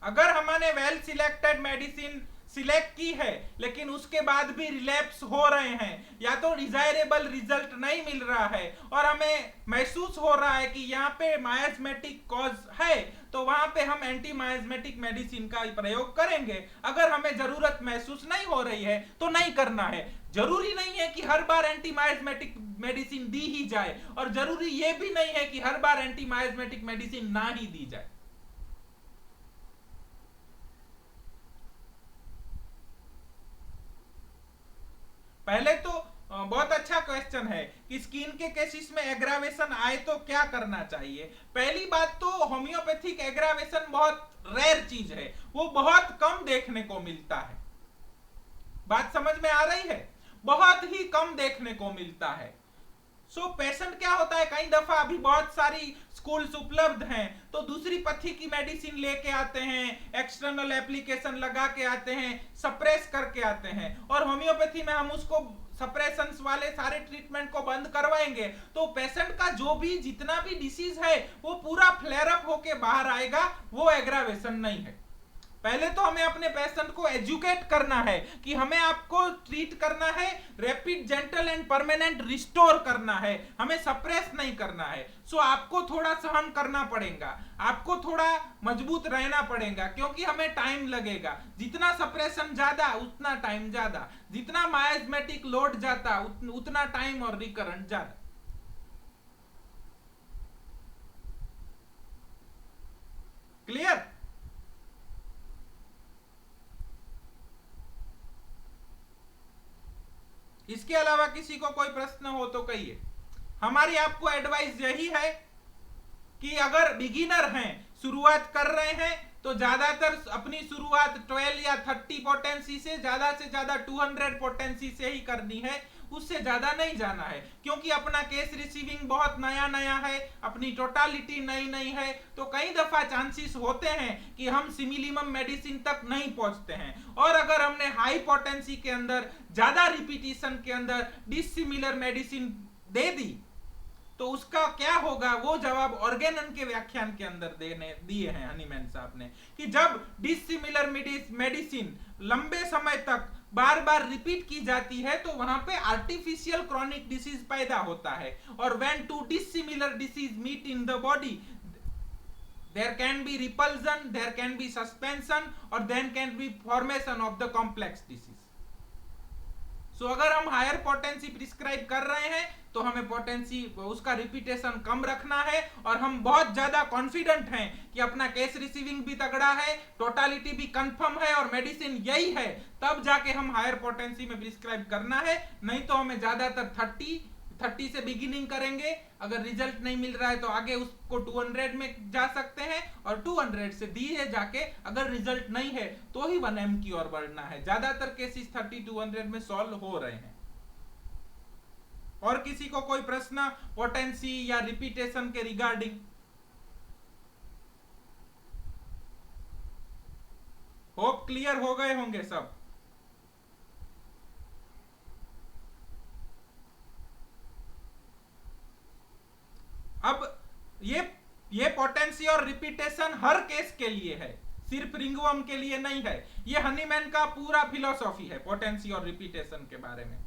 अगर हमने वेल सिलेक्टेड मेडिसिन सिलेक्ट की है लेकिन उसके बाद भी रिलैप्स हो रहे हैं या तो डिजायरेबल रिजल्ट नहीं मिल रहा है और हमें महसूस हो रहा है कि यहाँ पे मायास्मेटिक कॉज है, तो वहां पे हम एंटी मायास्मेटिक मेडिसिन का प्रयोग करेंगे। अगर हमें जरूरत महसूस नहीं हो रही है तो नहीं करना है। जरूरी नहीं है कि हर बार एंटी मायास्मेटिक मेडिसिन दी ही जाए और जरूरी यह भी नहीं है कि हर बार एंटी मायास्मेटिक मेडिसिन ना ही दी जाए। पहले तो बहुत अच्छा क्वेश्चन है कि स्किन के केसेस में एग्रावेशन आए तो क्या करना चाहिए। पहली बात तो होम्योपैथिक एग्रावेशन बहुत रेयर चीज है, वो बहुत कम देखने को मिलता है। बात समझ में आ रही है? बहुत ही कम देखने को मिलता है। सो पेशेंट क्या होता है, कई दफा अभी बहुत सारी स्कूल्स उपलब्ध हैं तो दूसरी पथी की मेडिसिन लेके आते हैं, एक्सटर्नल एप्लीकेशन लगा के आते हैं, सप्रेस करके आते हैं, और होम्योपैथी में हम उसको सप्रेशंस वाले सारे ट्रीटमेंट को बंद करवाएंगे तो पेशेंट का जो भी जितना भी डिसीज है वो पूरा फ्लेयर अप होके बाहर आएगा, वो एग्रावेशन नहीं है। पहले तो हमें अपने पेशेंट को एजुकेट करना है कि हमें आपको ट्रीट करना है, rapid gentle and permanent restore करना है, हमें सप्रेस नहीं करना है। सो आपको थोड़ा सहन करना पड़ेगा, आपको थोड़ा मजबूत रहना पड़ेगा, क्योंकि हमें टाइम लगेगा। जितना सप्रेशन ज्यादा उतना टाइम ज्यादा, जितना माइजमेटिक लोड जाता उतना टाइम और रिकरेंट ज्यादा। क्लियर? इसके अलावा किसी को कोई प्रश्न हो तो कहिए। हमारी आपको एडवाइस यही है कि अगर बिगिनर हैं, शुरुआत कर रहे हैं, तो ज्यादातर अपनी शुरुआत 12 या 30 पोटेंसी से ज्यादा 200 पोटेंसी से ही करनी है, उससे ज्यादा नहीं जाना है, क्योंकि अपना केस रिसीविंग बहुत नया नया है, अपनी टोटालिटी नई नई है, तो कई दफा चांसेस होते हैं कि हम सिमिलिमम मेडिसिन तक नहीं पहुंचते हैं। और अगर हमने हाई पोटेंसी के अंदर ज्यादा रिपीटिशन के अंदर डिसिमिलर मेडिसिन दे दी तो उसका क्या होगा, वो जवाब ऑर्गेनन के व्याख्यान के अंदर देने दिए हैं हनीमैन साहब ने, कि जब डिसिमिलर मेडिसिन लंबे समय तक बार बार रिपीट की जाती है तो वहां पे आर्टिफिशियल क्रॉनिक डिसीज पैदा होता है, और when two dissimilar disease meet in the body there can be repulsion, there can be suspension, और then can be formation of the complex disease. सो अगर हम हायर पोटेंसी प्रिस्क्राइब कर रहे हैं तो हमें पोटेंसी उसका रिपीटेशन कम रखना है, और हम बहुत ज्यादा कॉन्फिडेंट हैं कि अपना केस रिसीविंग भी तगड़ा है, टोटालिटी भी कंफर्म है और मेडिसिन यही है, तब जाके हम हायर पोटेंसी में प्रिस्क्राइब करना है। नहीं तो हमें ज्यादातर 30 से बिगिनिंग करेंगे, अगर रिजल्ट नहीं मिल रहा है तो आगे उसको 200 में जा सकते हैं, और 200 से दिए जाके अगर रिजल्ट नहीं है तो ही 1M की ओर बढ़ना है। ज्यादातर केसेस 30-200 में सॉल्व हो रहे हैं। और किसी को कोई प्रश्न पोटेंसी या रिपीटेशन के रिगार्डिंग? होप क्लियर हो गए होंगे सब। अब ये पोटेंसी और रिपीटेशन हर केस के लिए है, सिर्फ रिंगवर्म के लिए नहीं है। ये हनीमैन का पूरा फिलॉसफी है पोटेंसी और रिपीटेशन के बारे में।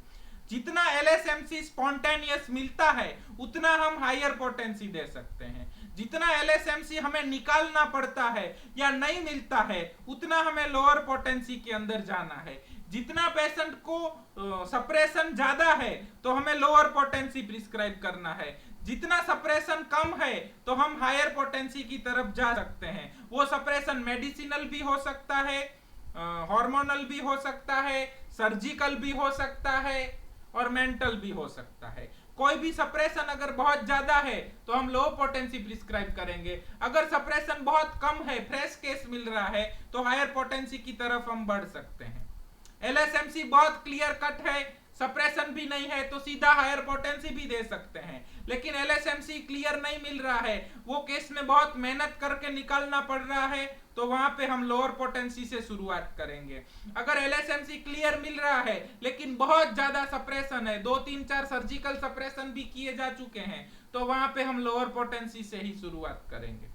जितना एलएसएमसी स्पॉन्टेनियस मिलता है उतना हम हायर पोटेंसी दे सकते हैं, जितना एलएसएमसी हमें निकालना पड़ता है या नहीं मिलता है उतना हमें लोअर पोटेंसी के अंदर जाना है। जितना पेशेंट को सप्रेशन ज्यादा है तो हमें लोअर पोटेंसी प्रिस्क्राइब करना है, जितना सप्रेशन कम है तो हम हायर पोटेंसी की तरफ जा सकते हैं। वो सप्रेशन मेडिसिनल भी हो सकता है, हार्मोनल भी हो सकता है, सर्जिकल भी हो सकता है, और मेंटल भी हो सकता है। कोई भी सप्रेशन अगर बहुत ज्यादा है तो हम लो पोटेंसी प्रिस्क्राइब करेंगे, अगर सप्रेशन बहुत कम है, फ्रेश केस मिल रहा है, तो हायर पोटेंसी की तरफ हम बढ़ सकते हैं। एलएसएमसी बहुत क्लियर कट है, सप्रेशन भी नहीं है तो सीधा हायर पोटेंसी भी दे सकते हैं। लेकिन एलएसएमसी क्लियर नहीं मिल रहा है, वो केस में बहुत मेहनत करके निकालना पड़ रहा है, तो वहां पे हम लोअर पोटेंसी से शुरुआत करेंगे। अगर एलएसएमसी क्लियर मिल रहा है लेकिन बहुत ज्यादा सप्रेशन है, 2-3-4 सर्जिकल सप्रेशन भी किए जा चुके हैं, तो वहां पे हम लोअर पोटेंसी से ही शुरुआत करेंगे।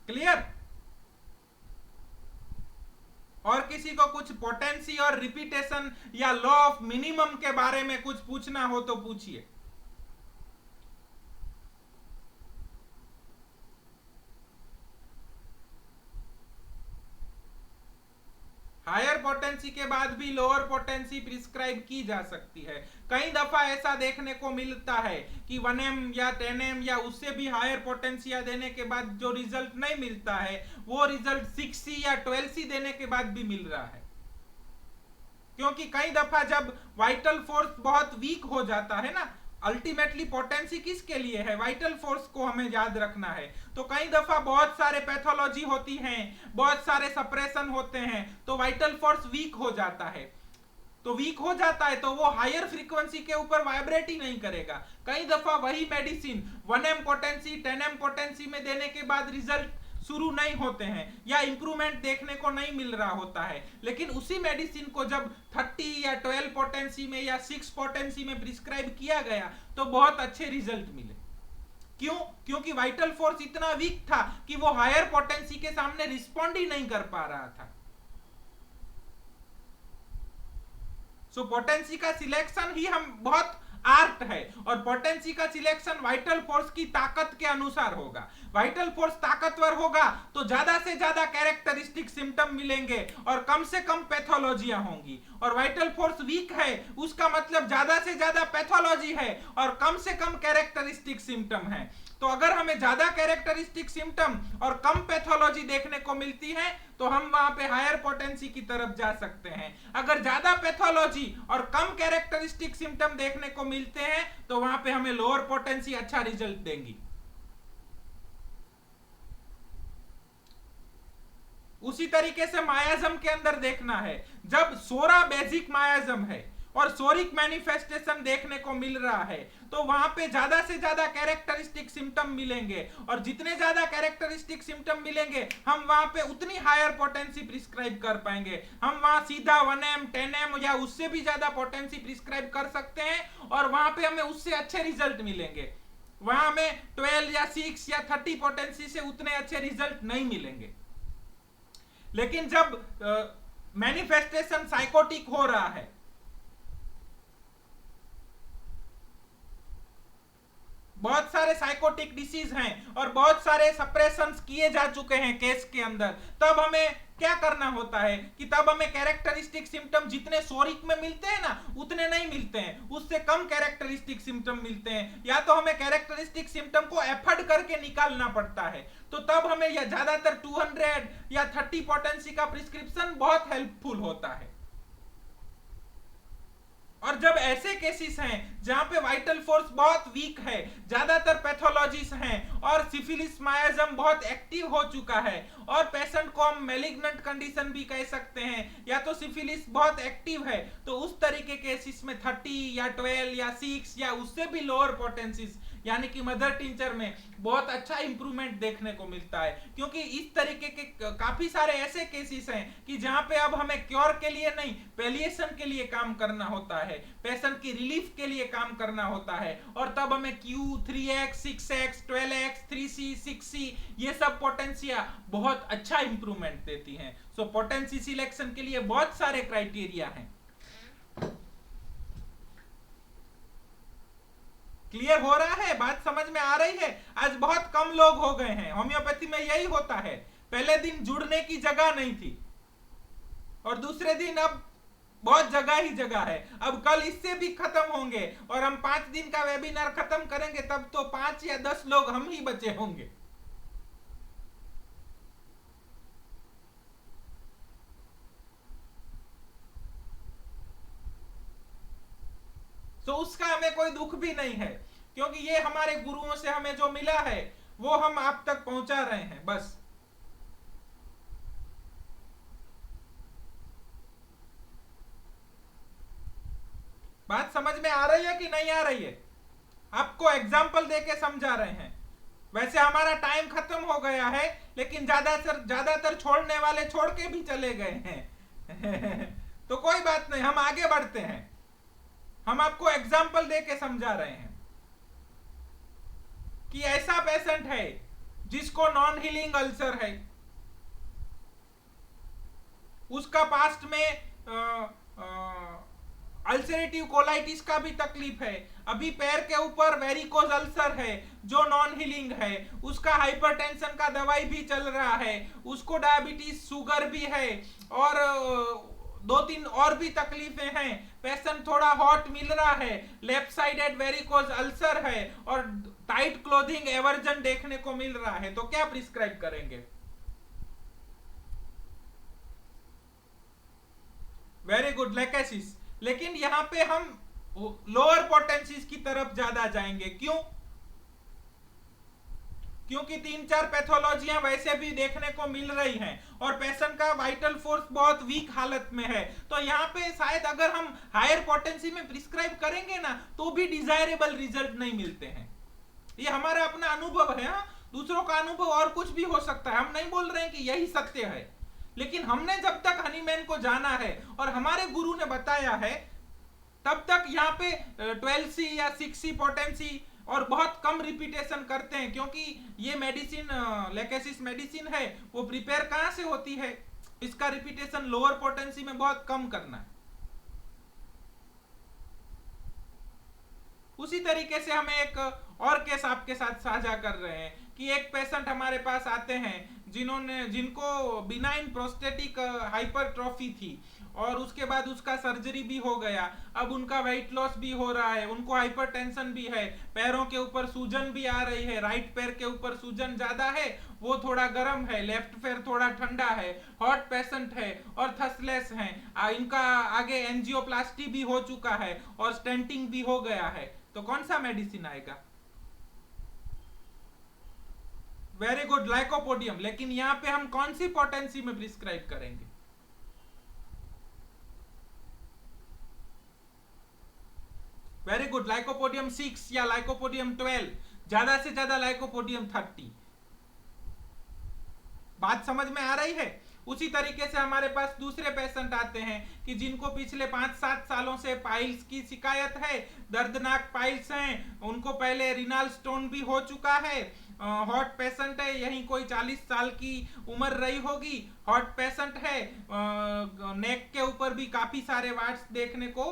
क्लियर? और किसी को कुछ पोटेंसी और रिपीटेशन या लॉ ऑफ मिनिमम के बारे में कुछ पूछना हो तो पूछिए। हायर पोटेंसी के बाद भी लोअर पोटेंसी प्रिस्क्राइब की जा सकती है। कई दफा ऐसा देखने को मिलता है कि 1M या 10M या उससे भी हायर पोटेंसिया देने के बाद जो रिजल्ट नहीं मिलता है वो रिजल्ट 6C या 12C देने के बाद भी मिल रहा है। क्योंकि कई दफा जब वाइटल फोर्स बहुत वीक हो जाता है ना, अल्टीमेटली पोटेंसी किसके लिए है, वाइटल फोर्स को हमें याद रखना है, तो कई दफा बहुत सारे पैथोलॉजी होती हैं, बहुत सारे सप्रेशन होते हैं, तो वाइटल फोर्स वीक हो जाता है। तो वीक हो जाता है तो वो हायर फ्रीक्वेंसी के ऊपर वाइब्रेट ही नहीं करेगा। कई दफा वही medicine 1M potency 10M potency में देने के बाद रिजल्ट शुरू नहीं होते हैं या इंप्रूवमेंट देखने को नहीं मिल रहा होता है, लेकिन उसी मेडिसिन को जब 30 या 12 पोटेंसी में या 6 पोटेंसी में प्रिस्क्राइब किया गया तो बहुत अच्छे रिजल्ट मिले। क्यों? क्योंकि वाइटल फोर्स इतना वीक था कि वो हायर पोटेंसी के सामने रिस्पॉन्ड ही नहीं कर पा रहा था। सो पोटेंसी का सिलेक्शन ही हम बहुत आर्ट है, और पोटेंसी का सिलेक्शन वाइटल फोर्स की ताकत के अनुसार होगा। वाइटल फोर्स ताकतवर होगा तो ज्यादा से ज्यादा कैरेक्टरिस्टिक सिम्टम मिलेंगे और कम से कम पैथोलॉजियां होंगी, और वाइटल फोर्स वीक है उसका मतलब ज्यादा से ज्यादा पैथोलॉजी है और कम से कम कैरेक्टरिस्टिक सिम्टम है। तो अगर हमें ज्यादा कैरेक्टरिस्टिक सिम्टम और कम पैथोलॉजी देखने को मिलती है तो हम वहां पे हायर पोटेंसी की तरफ जा सकते हैं। अगर ज्यादा पैथोलॉजी और कम कैरेक्टरिस्टिक सिम्टम देखने को मिलते हैं तो वहां पे हमें लोअर पोटेंसी अच्छा रिजल्ट देंगी। उसी तरीके से मायाजम के अंदर देखना है, जब सोरा बेसिक मायाजम है और सोरिक मैनिफेस्टेशन देखने को मिल रहा है तो वहां पे ज्यादा से ज्यादा कैरेक्टरिस्टिक सिम्टम मिलेंगे, और जितने ज्यादा कैरेक्टरिस्टिक सिम्टम मिलेंगे हम वहां पे उतनी हायर पोटेंसी प्रिस्क्राइब कर पाएंगे। हम वहां सीधा 1M 10M या उससे भी ज्यादा पोटेंसी प्रिस्क्राइब कर सकते हैं और वहां पे हमें उससे अच्छे रिजल्ट मिलेंगे। वहां हमें 12 या 6 या 30 पोटेंसी से उतने अच्छे रिजल्ट नहीं मिलेंगे। लेकिन जब मैनिफेस्टेशन साइकोटिक हो रहा है, बहुत सारे साइकोटिक डिसीज हैं और बहुत सारे सप्रेशंस किए जा चुके हैं केस के अंदर, तब हमें क्या करना होता है कि तब हमें कैरेक्टरिस्टिक सिम्टम जितने सोरिक में मिलते हैं ना उतने नहीं मिलते हैं, उससे कम कैरेक्टरिस्टिक सिम्टम मिलते हैं, या तो हमें कैरेक्टरिस्टिक सिम्टम को एफर्ट करके निकालना पड़ता है। तो तब हमें या ज्यादातर 200 या 30 पोटेंसी का प्रिस्क्रिप्शन बहुत हेल्पफुल होता है। और जब ऐसे केसेस हैं जहां पे वाइटल फोर्स बहुत वीक है, ज्यादातर पैथोलॉजीज हैं और सिफिलिस मायाजम बहुत एक्टिव हो चुका है, और पेशेंट को हम मैलिग्नेंट कंडीशन भी कह सकते हैं, या तो सिफिलिस बहुत एक्टिव है, तो उस तरीके के केसेस में 30 या 12 या 6 या उससे भी लोअर पोटेंसीज यानी कि मदर टिंचर में बहुत अच्छा इंप्रूवमेंट देखने को मिलता है। क्योंकि इस तरीके के काफी सारे ऐसे केसेस हैं कि जहां पे अब हमें क्योर के लिए नहीं, पैलिएशन के लिए काम करना होता है, पेशेंट की रिलीफ के लिए काम करना होता है, और तब हमें Q 3x 6x 12x 3C 6C ये सब पोटेंसिया बहुत अच्छा इंप्रूवमेंट देती हैं। सो पोटेंसी सिलेक्शन के लिए बहुत सारे क्राइटेरिया हैं। क्लियर हो रहा है? बात समझ में आ रही है? आज बहुत कम लोग हो गए हैं। होम्योपैथी में यही होता है, पहले दिन जुड़ने की जगह नहीं थी और दूसरे दिन अब बहुत जगह ही जगह है। अब कल इससे भी खत्म होंगे और हम 5 दिन का वेबिनार खत्म करेंगे तब तो 5 या 10 लोग हम ही बचे होंगे। तो उसका हमें कोई दुख भी नहीं है, क्योंकि ये हमारे गुरुओं से हमें जो मिला है वो हम आप तक पहुंचा रहे हैं बस। बात समझ में आ रही है कि नहीं आ रही है? आपको एग्जाम्पल देके समझा रहे हैं। वैसे हमारा टाइम खत्म हो गया है, लेकिन ज्यादातर छोड़ने वाले छोड़ के भी चले गए हैं तो कोई बात नहीं, हम आगे बढ़ते हैं। हम आपको एग्जाम्पल देके समझा रहे हैं कि ऐसा पेशेंट है जिसको नॉन हीलिंग अल्सर है, उसका पास्ट में अल्सरेटिव कोलाइटिस का भी तकलीफ है, अभी पैर के ऊपर वेरिकोज अल्सर है जो नॉन हीलिंग है, उसका हाइपरटेंशन का दवाई भी चल रहा है, उसको डायबिटीज शुगर भी है और 2-3 और भी तकलीफें हैं। पेशेंट थोड़ा हॉट मिल रहा है, लेफ्ट साइडेड वेरिकोज अल्सर है और टाइट क्लोथिंग एवर्जन देखने को मिल रहा है, तो क्या प्रिस्क्राइब करेंगे? Very good, lachesis. लेकिन यहाँ पे हम लोअर पोटेंसीज की तरफ ज्यादा जाएंगे, क्यों? क्योंकि 3-4 पैथोलॉजियां वैसे भी देखने को मिल रही हैं और पेशेंट का वाइटल फोर्स बहुत वीक हालत में है, तो यहाँ पे शायद अगर हम हायर पोटेंसी में प्रिस्क्राइब करेंगे ना तो भी डिजायरेबल रिजल्ट नहीं मिलते हैं। ये हमारा अपना अनुभव है। हाँ, दूसरों का अनुभव और कुछ भी हो सकता है, हम नहीं बोल रहे हैं कि यही सत्य है, लेकिन हमने जब तक हनीमैन को जाना है और हमारे गुरु ने बताया है, तब तक यहाँ पे 12C या 6C पोटेंसी और बहुत कम रिपीटेशन करते हैं, क्योंकि ये मेडिसिन लेकेसिस मेडिसिन है, वो प्रिपेयर कहाँ से होती है, इसका रिपीटेशन लोअर पोटेंसी में बहुत कम करना है। उसी तरीके से हम एक और केस आपके साथ साझा कर रहे हैं कि एक पेशेंट हमारे पास आते हैं जिनको बिनाइन प्रोस्टेटिक हाइपरट्रॉफी थी और उसके बाद उसका सर्जरी भी हो गया, अब उनका वेट लॉस भी हो रहा है, उनको हाइपरटेंशन भी है, पैरों के ऊपर सूजन भी आ रही है, राइट पैर के ऊपर सूजन ज्यादा है, वो थोड़ा गर्म है, लेफ्ट पैर थोड़ा ठंडा है, हॉट पेशेंट है और थसलेस है, इनका आगे एंजियोप्लास्टी भी हो चुका है और स्टेंटिंग भी हो गया है, तो कौन सा मेडिसिन आएगा? Very good, lycopodium. लेकिन यहां पे हम कौन सी पोटेंसी में प्रिस्क्राइब करेंगे? वेरी गुड, लाइकोपोडियम 6 या लाइकोपोडियम 12, ज्यादा से ज्यादा लाइकोपोडियम 30। बात समझ में आ रही है? उसी तरीके से हमारे पास दूसरे पेशेंट आते हैं कि जिनको पिछले 5-7 सालों से पाइल्स की शिकायत है, दर्दनाक पाइल्स हैं, उनको पहले रिनाल स्टोन भी हो चुका है, हॉट पेशेंट है, यहीं कोई 40 साल की उम्र रही होगी, हॉट पेशेंट है, नेक के ऊपर भी काफी सारे वार्ड्स देखने को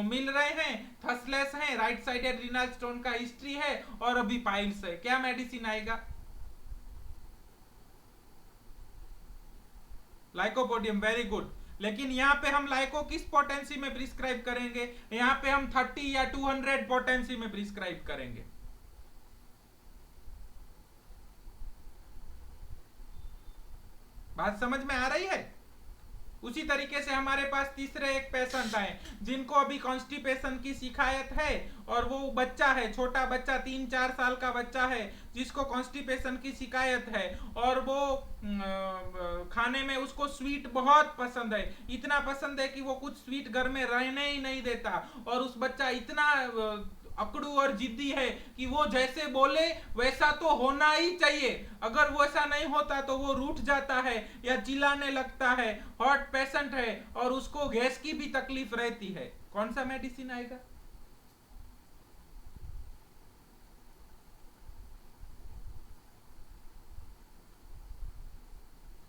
मिल रहे हैं, थसलेस हैं, राइट साइडेड रिनाल स्टोन का हिस्ट्री है और अभी पाइल्स है, क्या मेडिसिन आएगा? Lycopodium, very good. लेकिन यहाँ पे हम लाइको किस पोटेंसी में प्रिस्क्राइब करेंगे? यहाँ पे हम 30 या 200 पोटेंसी में प्रिस्क्राइब करेंगे। बात समझ में आ रही है? उसी तरीके से हमारे पास तीसरे एक पेशेंट आए जिनको अभी कॉन्स्टिपेशन की शिकायत है और वो बच्चा है, छोटा बच्चा, 3-4 साल का बच्चा है जिसको कॉन्स्टिपेशन की शिकायत है और वो खाने में उसको स्वीट बहुत पसंद है, इतना पसंद है कि वो कुछ स्वीट घर में रहने ही नहीं देता, और उस बच्चा इतना अकड़ू और जिद्दी है कि वो जैसे बोले वैसा तो होना ही चाहिए, अगर वो ऐसा नहीं होता तो वो रूठ जाता है या चिल्लाने लगता है, हॉट पेशेंट है और उसको गैस की भी तकलीफ रहती है, कौन सा मेडिसिन आएगा?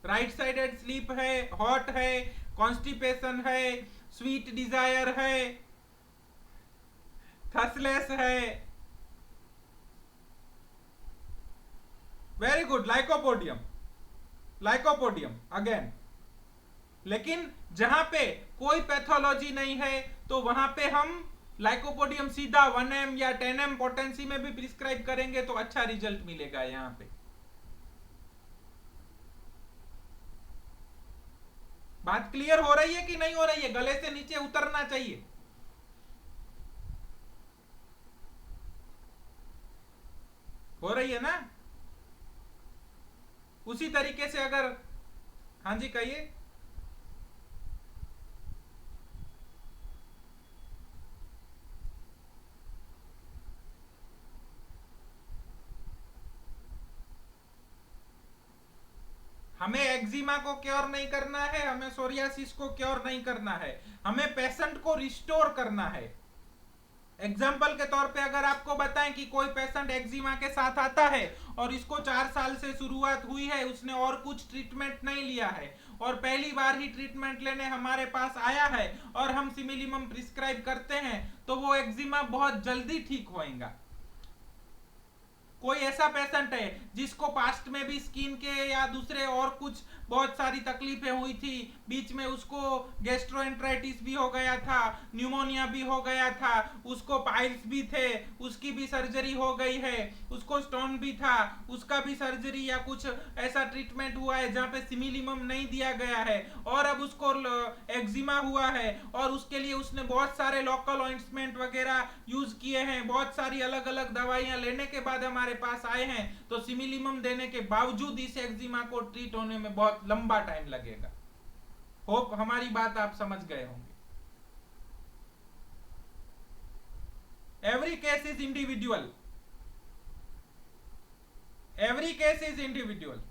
राइट साइडेड स्लीप है, हॉट है, कॉन्स्टिपेशन है, स्वीट डिजायर है, थसलेस है। Very good, lycopodium, lycopodium again. लेकिन जहां पे कोई पैथोलॉजी नहीं है तो वहां पे हम लाइकोपोडियम सीधा 1M या 10M पोटेंसी में भी प्रिस्क्राइब करेंगे तो अच्छा रिजल्ट मिलेगा। यहां पे बात क्लियर हो रही है कि नहीं हो रही है? गले से नीचे उतरना चाहिए। हो रही है ना? उसी तरीके से अगर, हाँ जी कहिए। हमें एक्जिमा को क्योर नहीं करना है, हमें सोरियासिस को क्योर नहीं करना है, हमें पेशेंट को रिस्टोर करना है। एग्जाम्पल के तौर पे अगर आपको बताएं कि कोई पेशेंट एक्जिमा के साथ आता है और इसको 4 साल से शुरुआत हुई है, उसने और कुछ ट्रीटमेंट नहीं लिया है और पहली बार ही ट्रीटमेंट लेने हमारे पास आया है और हम सिमिलिमम प्रिस्क्राइब करते हैं, तो वो एक्जिमा बहुत जल्दी ठीक होएगा। कोई ऐसा पेशेंट है जिसको पास्ट में भी स्किन के या दूसरे और कुछ बहुत सारी तकलीफें हुई थी, बीच में उसको गैस्ट्रोएंट्राइटिस भी हो गया था, न्यूमोनिया भी हो गया था, उसको पाइल्स भी थे, उसकी भी सर्जरी हो गई है, उसको स्टोन भी था, उसका भी सर्जरी या कुछ ऐसा ट्रीटमेंट हुआ है जहाँ पे सिमिलीमम नहीं दिया गया है, और अब उसको एक्जिमा हुआ है और उसके लिए उसने बहुत सारे लोकल ऑइंटमेंट वगैरह यूज किए हैं, बहुत सारी अलग अलग दवाइयां लेने के बाद हमारे पास आए हैं, तो सिमिलीमम देने के बावजूद इस एक्जिमा को ट्रीट होने में बहुत लंबा टाइम लगेगा। होप हमारी बात आप समझ गए होंगे। Every case is individual, every case is individual.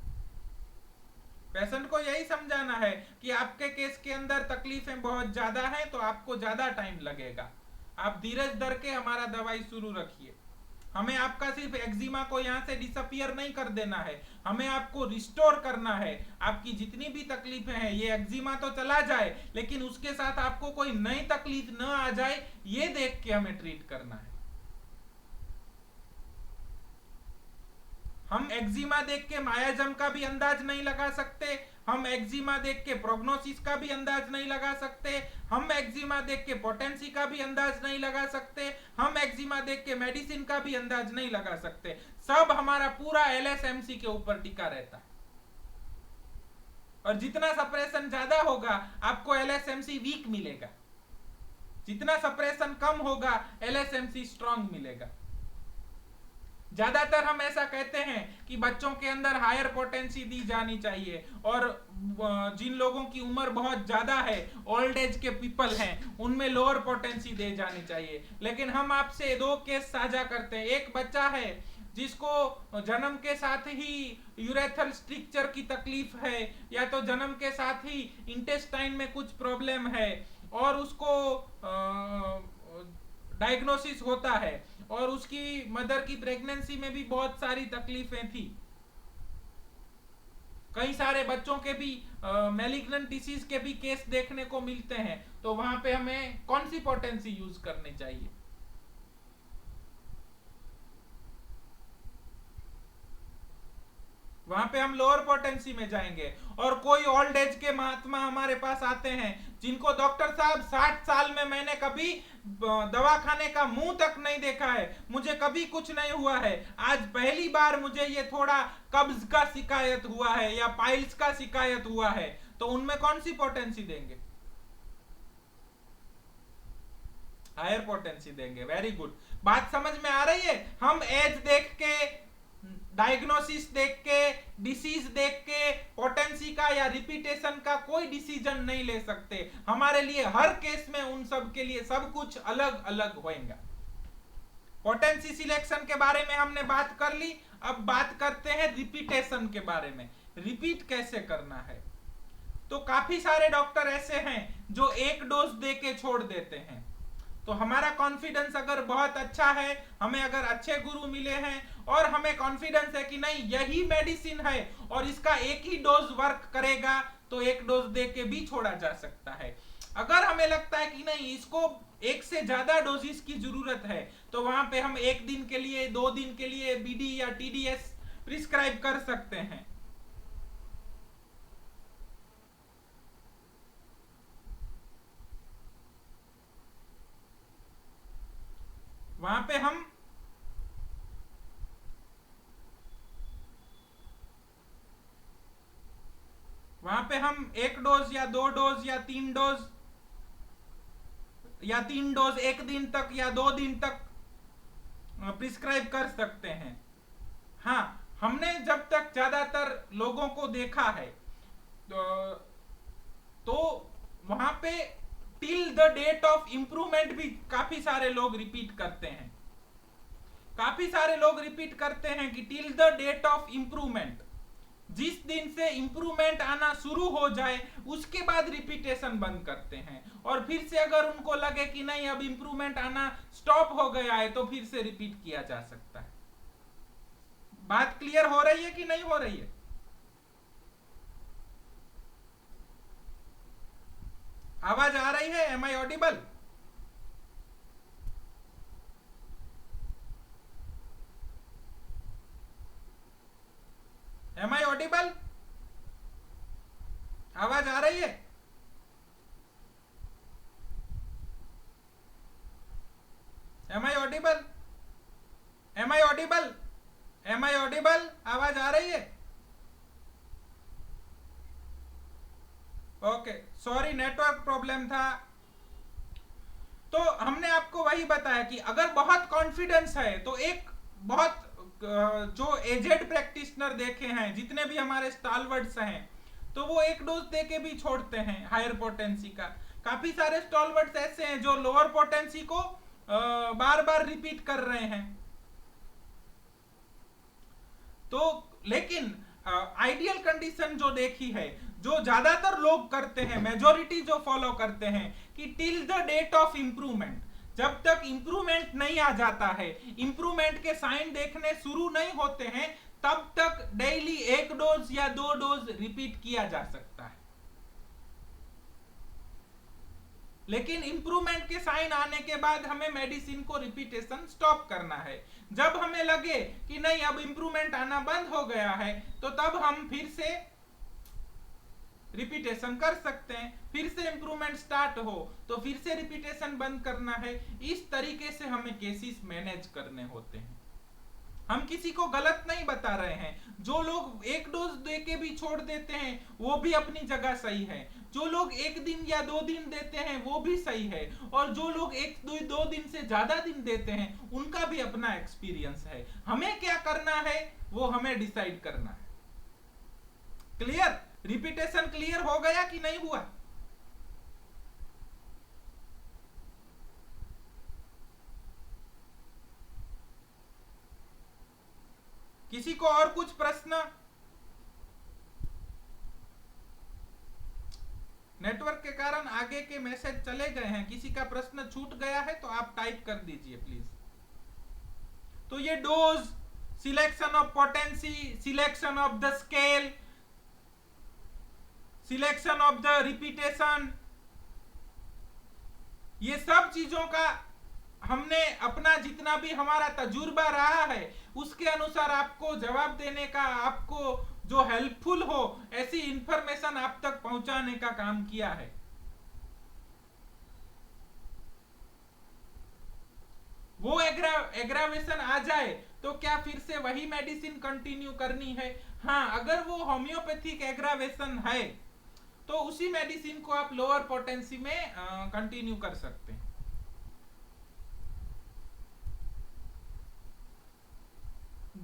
Patient को यही समझाना है कि आपके केस के अंदर तकलीफें बहुत ज्यादा हैं तो आपको ज्यादा टाइम लगेगा, आप धीरज धर के हमारा दवाई शुरू रखिए। हमें आपका सिर्फ एक्जिमा को यहां से डिसअपियर नहीं कर देना है, हमें आपको रिस्टोर करना है। आपकी जितनी भी तकलीफें हैं, ये एक्जिमा तो चला जाए लेकिन उसके साथ आपको कोई नई तकलीफ न आ जाए, ये देख के हमें ट्रीट करना है। हम एक्जिमा देख के मायाजम का भी अंदाज नहीं लगा सकते, हम एक्जिमा देख के प्रोग्नोसिस का भी अंदाज नहीं लगा सकते, हम एक्जिमा देख के पोटेंसी का भी अंदाज नहीं लगा सकते, हम एक्जिमा देख के मेडिसिन का भी अंदाज नहीं लगा सकते। सब हमारा पूरा एलएसएमसी के ऊपर टिका रहता है, और जितना सप्रेशन ज्यादा होगा आपको एलएसएमसी वीक मिलेगा, जितना सप्रेशन कम होगा एलएसएमसी स्ट्रांग मिलेगा। ज्यादातर हम ऐसा कहते हैं कि बच्चों के अंदर हायर पोटेंसी दी जानी चाहिए, और जिन लोगों की उम्र बहुत ज्यादा है, ओल्ड एज के पीपल हैं, उनमें लोअर पोटेंसी दे जानी चाहिए। लेकिन हम आपसे दो केस साझा करते हैं। एक बच्चा है जिसको जन्म के साथ ही यूरेथ्रल स्ट्रक्चर की तकलीफ है, या तो जन्म के साथ ही इंटेस्टाइन में कुछ प्रॉब्लम है, और उसको डायग्नोसिस होता है, और उसकी मदर की प्रेगनेंसी में भी बहुत सारी तकलीफें थी। कई सारे बच्चों के भी मैलिग्नेंट डिसीज के भी केस देखने को मिलते हैं, तो वहां पे हमें कौन सी पोटेंसी यूज करनी चाहिए? वहां पे हम लोअर पोटेंसी में जाएंगे। और कोई ओल्ड एज के महात्मा हमारे पास आते हैं जिनको डॉक्टर साहब 60 साल में मैंने कभी दवाखाने का मुंह तक नहीं देखा है, मुझे कभी कुछ नहीं हुआ है, आज पहली बार मुझे ये थोड़ा कब्ज का शिकायत हुआ है या पाइल्स का शिकायत हुआ है, तो उनमें कौन सी पोटेंसी देंगे? हायर पोटेंसी देंगे। वेरी गुड, बात समझ में आ रही है? हम एज देख के, डायग्नोसिस देख के, डिसीज देख के पोटेंसी का या रिपीटेशन का कोई डिसीजन नहीं ले सकते। हमारे लिए हर केस में उन सब के लिए सब कुछ अलग अलग होएगा। पोटेंसी सिलेक्शन के बारे में हमने बात कर ली, अब बात करते हैं रिपीटेशन के बारे में। रिपीट कैसे करना है? तो काफी सारे डॉक्टर ऐसे हैं जो एक डोज दे के छोड़ देते हैं। तो हमारा कॉन्फिडेंस अगर बहुत अच्छा है, हमें अगर अच्छे गुरु मिले हैं और हमें कॉन्फिडेंस है कि नहीं यही मेडिसिन है और इसका एक ही डोज वर्क करेगा, तो एक डोज दे के भी छोड़ा जा सकता है। अगर हमें लगता है कि नहीं इसको एक से ज्यादा डोजेस की जरूरत है, तो वहां पे हम एक दिन के लिए, 2 दिन के लिए बीडी या टीडीएस प्रिस्क्राइब कर सकते हैं। वहां पे हम 1 डोज या 2 डोज या 3 डोज या 3 डोज 1 दिन तक या 2 दिन तक प्रिस्क्राइब कर सकते हैं। हाँ, हमने जब तक ज्यादातर लोगों को देखा है तो वहां पे till the date of improvement भी काफी सारे लोग रिपीट करते हैं। काफी सारे लोग रिपीट करते हैं कि till the date of improvement, जिस दिन से इंप्रूवमेंट आना शुरू हो जाए उसके बाद रिपीटेशन बंद करते हैं, और फिर से अगर उनको लगे कि नहीं अब इंप्रूवमेंट आना स्टॉप हो गया है तो फिर से रिपीट किया जा सकता है। बात क्लियर हो रही है कि नहीं हो रही है? आवाज आ रही है? Am I audible? ऑडिबल? आवाज आ रही है? Am I audible? Am I audible? Am I audible? आवाज आ रही है? ओके, सॉरी नेटवर्क प्रॉब्लम था। तो हमने आपको वही बताया कि अगर बहुत कॉन्फिडेंस है तो एक बहुत जो एजेड प्रैक्टिशनर देखे हैं, जितने भी हमारे स्टॉलवर्ड्स हैं, तो वो एक डोज दे के भी छोड़ते हैं हायर पोटेंसी का। काफी सारे स्टॉलवर्ड्स ऐसे हैं जो लोअर पोटेंसी को बार बार रिपीट कर रहे हैं। तो लेकिन आइडियल कंडीशन जो देखी है, जो ज्यादातर लोग करते हैं, मेजोरिटी जो फॉलो करते हैं, कि till the date of improvement, जब तक इंप्रूवमेंट नहीं आ जाता है, इंप्रूवमेंट के साइन देखने शुरू नहीं होते हैं, तब तक डेली एक डोज या 2 डोज रिपीट किया जा सकता है। लेकिन इंप्रूवमेंट के साइन आने के बाद हमें मेडिसिन को रिपीटेशन स्टॉप करना है। जब हमें लगे कि नहीं अब इंप्रूवमेंट आना बंद हो गया है, तो तब हम फिर से रिपीटेशन कर सकते हैं। फिर से इंप्रूवमेंट स्टार्ट हो तो फिर से रिपीटेशन बंद करना है। इस तरीके से हमें केसेस मैनेज करने होते हैं। हम किसी को गलत नहीं बता रहे हैं। जो लोग एक डोज दे के भी छोड़ देते हैं वो भी अपनी जगह सही है। जो लोग 1 दिन या 2 दिन देते हैं वो भी सही है। और जो लोग 1-2 दिन से ज्यादा दिन देते हैं उनका भी अपना एक्सपीरियंस है। हमें क्या करना है वो हमें डिसाइड करना है। क्लियर? रिपीटेशन क्लियर हो गया कि नहीं हुआ? किसी को और कुछ प्रश्न? नेटवर्क के कारण आगे के मैसेज चले गए हैं। किसी का प्रश्न छूट गया है तो आप टाइप कर दीजिए प्लीज। तो ये dose, selection of potency, selection of the scale, selection of the repetition, ये सब चीजों का हमने अपना जितना भी हमारा तजुर्बा रहा है उसके अनुसार आपको जवाब देने का, आपको जो हेल्पफुल हो ऐसी इंफॉर्मेशन आप तक पहुंचाने का काम किया है। वो एग्रावेशन आ जाए तो क्या फिर से वही मेडिसिन कंटिन्यू करनी है? हाँ, अगर वो होम्योपैथिक एग्रावेशन है तो उसी मेडिसिन को आप लोअर पोटेंसी में कंटिन्यू कर सकते हैं।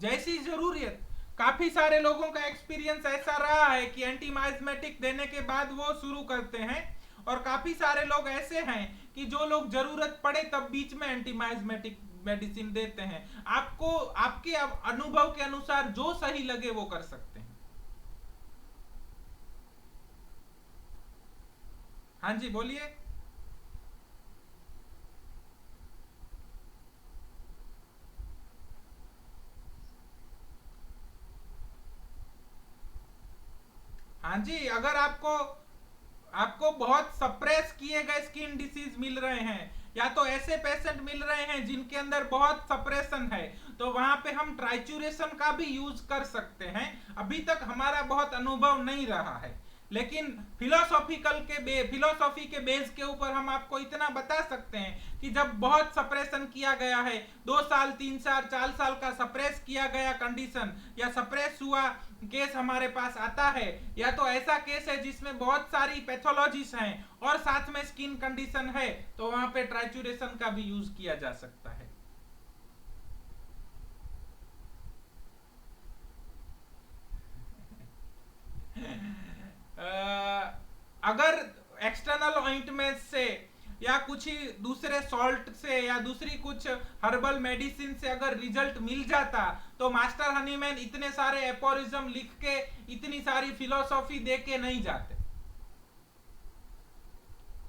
जैसी जरूरत। काफी सारे लोगों का एक्सपीरियंस ऐसा रहा है कि एंटीमाइजमेटिक देने के बाद वो शुरू करते हैं, और काफी सारे लोग ऐसे हैं कि जो लोग जरूरत पड़े तब बीच में एंटीमाइजमेटिक मेडिसिन देते हैं। आपको आपके अनुभव के अनुसार जो सही लगे वो कर सकते हैं। हाँ जी बोलिए। हाँ जी, अगर आपको बहुत सप्रेस किए गए स्किन डिसीज मिल रहे हैं, या तो ऐसे पेशेंट मिल रहे हैं जिनके अंदर बहुत सप्रेशन है, तो वहां पे हम ट्राइचुरेशन का भी यूज कर सकते हैं। अभी तक हमारा बहुत अनुभव नहीं रहा है, लेकिन फिलोसॉफी के बेस के ऊपर हम आपको इतना बता सकते हैं कि जब बहुत सप्रेशन किया गया है, 2 साल 3 साल 4 साल का सप्रेस किया गया कंडीशन या सप्रेस हुआ केस हमारे पास आता है, या तो ऐसा केस है जिसमें बहुत सारी पैथोलॉजीज हैं और साथ में स्किन कंडीशन है, तो वहां पे ट्राइचुरेशन का भी यूज किया जा सकता है। अगर एक्सटर्नल ऑइंटमेंट से या कुछ ही दूसरे सॉल्ट से या दूसरी कुछ हर्बल मेडिसिन से अगर रिजल्ट मिल जाता तो मास्टर हनीमैन इतने सारे एपोरिज्म लिख के, इतनी सारी फिलोसॉफी दे के नहीं जाते।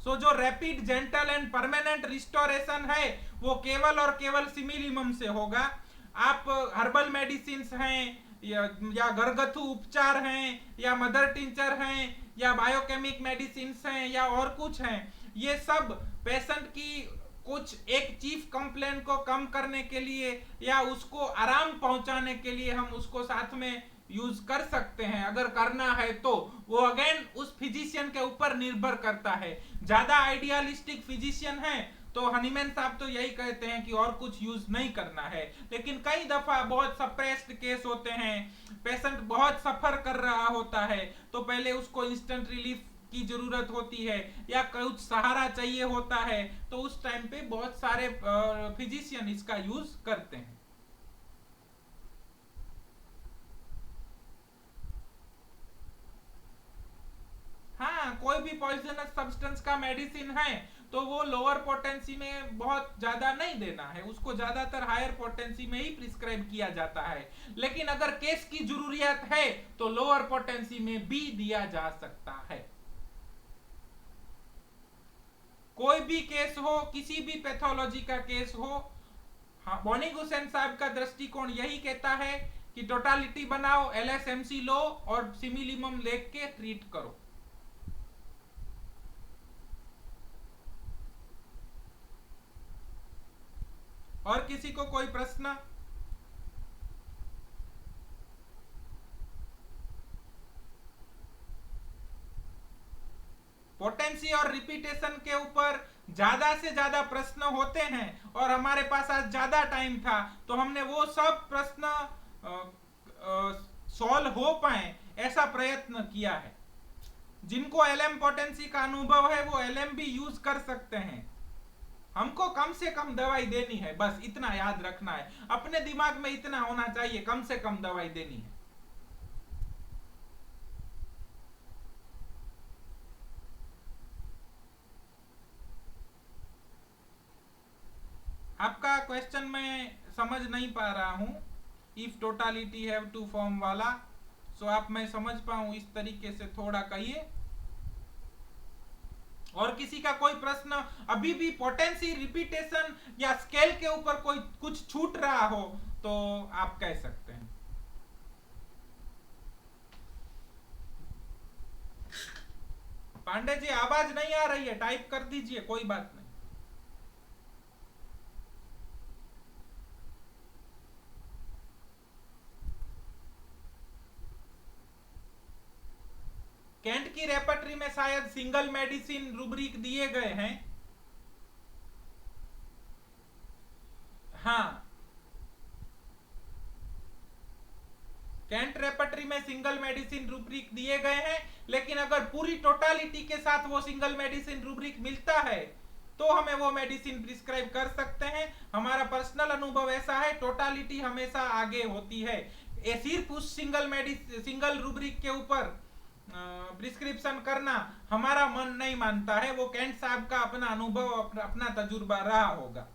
सो जो rapid, gentle and permanent restoration है वो केवल और केवल सिमिलिमम से होगा। आप हर्बल मेडिसिन हैं या घरगथ्थू उपचार हैं या मदर टिंचर हैं या बायोकेमिक मेडिसिन हैं या और कुछ हैं, ये सब पेशेंट की कुछ एक चीफ कंप्लेंट को कम करने के लिए या उसको आराम पहुंचाने के लिए हम उसको साथ में यूज कर सकते हैं, अगर करना है तो वो अगेन उस फिजिशियन के ऊपर निर्भर करता है। ज्यादा आइडियलिस्टिक फिजिशियन है तो हनीमैन साहब तो यही कहते हैं कि और कुछ यूज नहीं करना है। लेकिन कई दफा बहुत सप्रेस्ड केस होते हैं, पेशेंट बहुत सफर कर रहा होता है, तो पहले उसको इंस्टेंट रिलीफ की जरूरत होती है या कुछ सहारा चाहिए होता है, तो उस टाइम पे बहुत सारे फिजिशियन इसका यूज करते हैं। हाँ, कोई भी पॉइजनस सब्सटेंस का मेडिसिन है तो वो लोअर पोटेंसी में बहुत ज्यादा नहीं देना है, उसको ज्यादातर हायर पोटेंसी में ही प्रिस्क्राइब किया जाता है। लेकिन अगर केस की जरूरियत है तो लोअर पोटेंसी में भी दिया जा सकता है। कोई भी केस हो, किसी भी पैथोलॉजी का केस हो, हाँ, बॉनी हुसैन साहब का दृष्टिकोण यही कहता है कि टोटालिटी बनाओ, एलएसएमसी लो और सिमिलिमम लेके के ट्रीट करो। और किसी को कोई प्रश्न? पोटेंसी और रिपीटेशन के ऊपर ज्यादा से ज्यादा प्रश्न होते हैं और हमारे पास आज ज्यादा टाइम था तो हमने वो सब प्रश्न सॉल्व हो पाए ऐसा प्रयत्न किया है। जिनको एलएम पोटेंसी का अनुभव है वो एलएम भी यूज कर सकते हैं। हमको कम से कम दवाई देनी है, बस इतना याद रखना है, अपने दिमाग में इतना होना चाहिए, कम से कम दवाई देनी है। आपका क्वेश्चन मैं समझ नहीं पा रहा हूं, if totality have to form वाला, सो आप मैं समझ पाऊं इस तरीके से थोड़ा कहिए। और किसी का कोई प्रश्न अभी भी पोटेंसी, रिपीटेशन या स्केल के ऊपर कोई कुछ छूट रहा हो तो आप कह सकते हैं। पांडे जी आवाज नहीं आ रही है, टाइप कर दीजिए, कोई बात नहीं। कैंट की रेपर्टरी में शायद सिंगल मेडिसिन रूब्रिक दिए गए हैं। हाँ, कैंट रेपर्टरी में सिंगल मेडिसिन रूब्रिक दिए गए हैं, लेकिन अगर पूरी टोटालिटी के साथ वो सिंगल मेडिसिन रूब्रिक मिलता है तो हमें वो मेडिसिन प्रिस्क्राइब कर सकते हैं। हमारा पर्सनल अनुभव ऐसा है, टोटालिटी हमेशा आगे होती है। सिर्फ उस सिंगल रूब्रिक के ऊपर प्रिस्क्रिप्शन करना हमारा मन नहीं मानता है, वो कैंट साहब का अपना अनुभव, अपना तजुर्बा रहा होगा।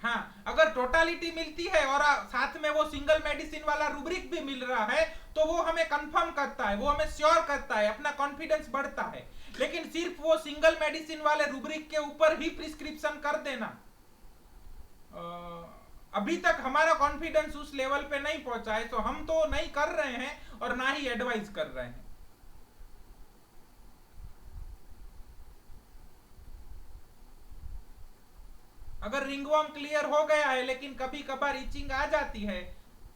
हाँ, अगर टोटालिटी मिलती है और साथ में वो सिंगल मेडिसिन वाला रूब्रिक भी मिल रहा है तो वो हमें कंफर्म करता है, वो हमें श्योर करता है, अपना कॉन्फिडेंस बढ़ता है। लेकिन सिर्फ वो सिंगल मेडिसिन वाले रूब्रिक के ऊपर ही प्रिस्क्रिप्शन कर देना, अभी तक हमारा कॉन्फिडेंस उस लेवल पे नहीं पहुंचा है, तो हम तो नहीं कर रहे हैं और ना ही एडवाइस कर रहे हैं। अगर रिंगवर्म क्लियर हो गया है लेकिन कभी कभार इचिंग आ जाती है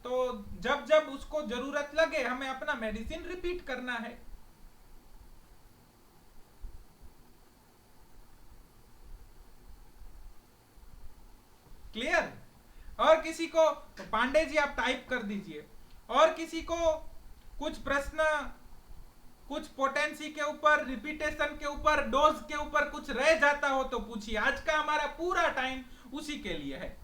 तो जब जब उसको जरूरत लगे हमें अपना मेडिसिन रिपीट करना है। क्लियर? और किसी को? तो पांडे जी आप टाइप कर दीजिए। और किसी को कुछ प्रश्न, कुछ पोटेंसी के ऊपर, रिपीटेशन के ऊपर, डोज के ऊपर कुछ रह जाता हो तो पूछिए। आज का हमारा पूरा टाइम उसी के लिए है।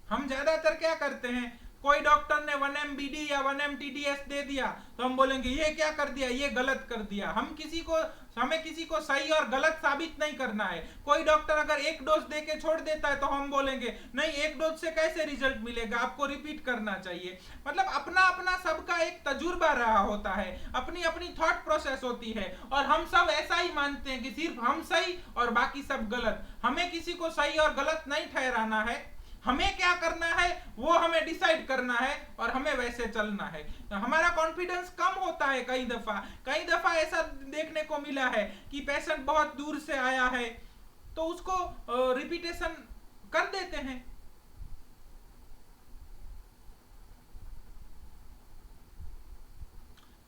हम ज्यादातर क्या करते हैं, कोई डॉक्टर ने 1 MBD या 1 MTDS दे दिया तो हम बोलेंगे ये क्या कर दिया, ये गलत कर दिया। हमें किसी को सही और गलत साबित नहीं करना है। कोई डॉक्टर अगर एक डोज दे के छोड़ देता है तो हम बोलेंगे नहीं, एक डोज से कैसे रिजल्ट मिलेगा, आपको रिपीट करना चाहिए। मतलब अपना अपना सबका एक तजुर्बा रहा होता है, अपनी अपनी थॉट प्रोसेस होती है और हम सब ऐसा ही मानते हैं कि सिर्फ हम सही और बाकी सब गलत। हमें किसी को सही और गलत नहीं ठहराना है। हमें क्या करना है वो हमें डिसाइड करना है और हमें वैसे चलना है। तो हमारा कॉन्फिडेंस कम होता है कई दफा ऐसा देखने को मिला है कि पेशेंट बहुत दूर से आया है तो उसको रिपीटेशन कर देते हैं।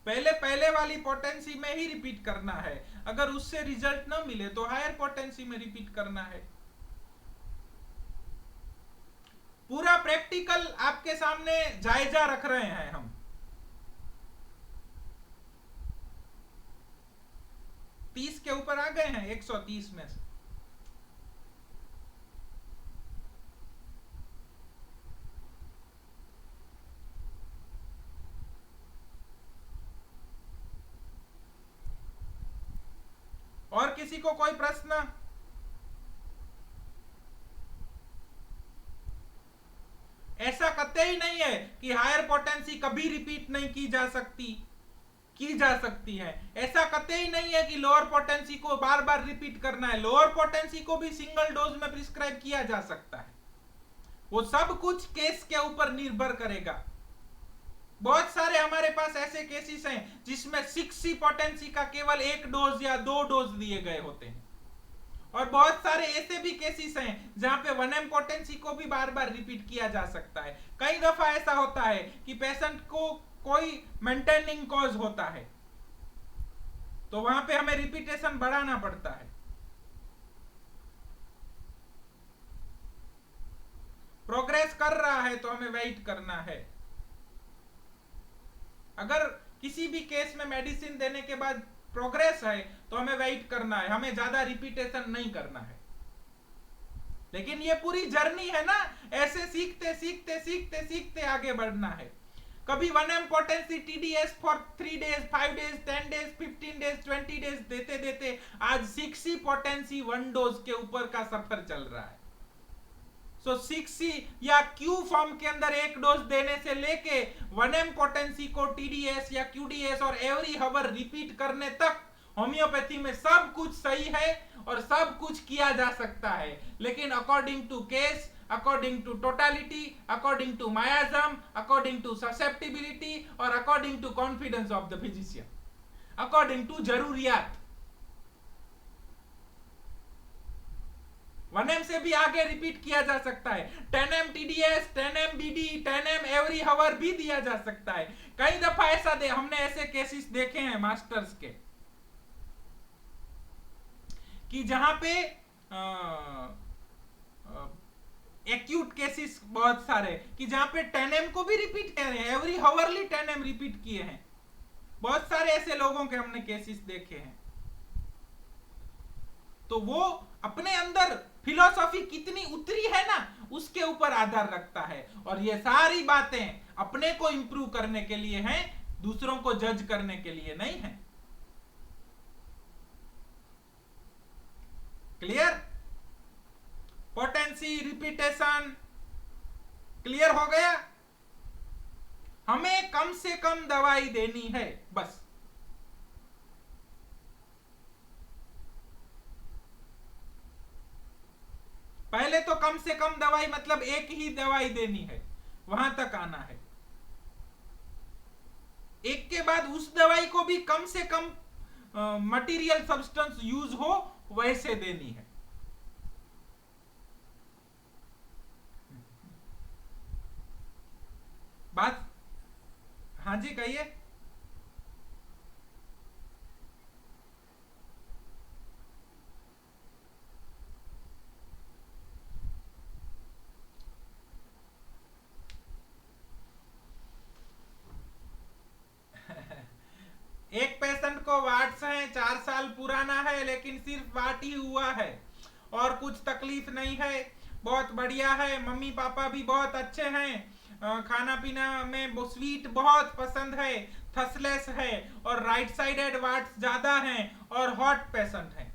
पहले पहले वाली पोटेंसी में ही रिपीट करना है, अगर उससे रिजल्ट ना मिले तो हायर पोटेंसी में रिपीट करना है। पूरा प्रैक्टिकल आपके सामने जायजा रख रहे हैं हम। तीस के ऊपर आ गए हैं 130 में से। और किसी को कोई प्रश्न? ऐसा कतई नहीं है कि हायर पोटेंसी कभी रिपीट नहीं की जा सकती है। ऐसा कतई नहीं है कि लोअर पोटेंसी को बार बार रिपीट करना है। लोअर पोटेंसी को भी सिंगल डोज में प्रिस्क्राइब किया जा सकता है। वो सब कुछ केस के ऊपर निर्भर करेगा। बहुत सारे हमारे पास ऐसे केसेस हैं जिसमें 6C पोटेंसी का केवल 1 डोज या 2 डोज दिए गए होते हैं, और बहुत सारे ऐसे भी केसेस हैं जहां पे 1M पोटेंसी को भी बार बार रिपीट किया जा सकता है। कई दफा ऐसा होता है कि पेशेंट को कोई मेंटेनिंग कॉज होता है तो वहां पे हमें रिपीटेशन बढ़ाना पड़ता है। प्रोग्रेस कर रहा है तो हमें वेट करना है। अगर किसी भी केस में मेडिसिन देने के बाद प्रोग्रेस है तो हमें वेट करना है, हमें ज्यादा रिपीटेशन नहीं करना है। लेकिन ये पूरी जर्नी है ना, ऐसे सीखते सीखते सीखते सीखते आगे बढ़ना है। कभी 1M potency TDS for 3 days 5 days 10 days 15 days 20 days देते देते आज 6C पोटेंसी 1 डोज के ऊपर का सफर चल रहा है। सो 6C या Q फॉर्म के अंदर 1 डोज देने से लेके 1M पोटेंसी को TDS या QDS और एवरी हावर रिपीट करने तक होम्योपैथी में सब कुछ सही है और सब कुछ किया जा सकता है। लेकिन according to case, according to totality, according to miasm, according to susceptibility और according to confidence of the physician, according to जरूरियात। 1M से भी आगे रिपीट किया जा सकता है। 10M TDS, 10M BD, 10M every hour भी दिया जा सकता है। कई दफा ऐसा हमने ऐसे केसेस देखे हैं मास्टर्स के कि जहां पे एक्यूट केसेस बहुत सारे कि जहां पे 10M को भी रिपीट कर रहे हैं, एवरी हावरली 10M रिपीट किए हैं। बहुत सारे ऐसे लोगों के हमने केसेस देखे हैं। तो वो अपने अंदर फिलॉसफी कितनी उतरी है ना, उसके ऊपर आधार रखता है। और ये सारी बातें अपने को इंप्रूव करने के लिए हैं, दूसरों को जज करने के लिए नहीं है। क्लियर? पोटेंसी, रिपीटेशन क्लियर हो गया? हमें कम से कम दवाई देनी है बस। पहले तो कम से कम दवाई मतलब एक ही दवाई देनी है, वहां तक आना है। एक के बाद उस दवाई को भी कम से कम मटेरियल सब्सटेंस यूज हो वैसे देनी है। बात? हाँ जी कहिए। एक पेशेंट को वाट्स है, 4 साल पुराना है, लेकिन सिर्फ वाट ही हुआ है और कुछ तकलीफ नहीं है, बहुत बढ़िया है, मम्मी पापा भी बहुत अच्छे हैं, खाना पीना में स्वीट बहुत पसंद है, थसलेस है और राइट साइडेड वाट्स ज्यादा हैं और हॉट पेशेंट है।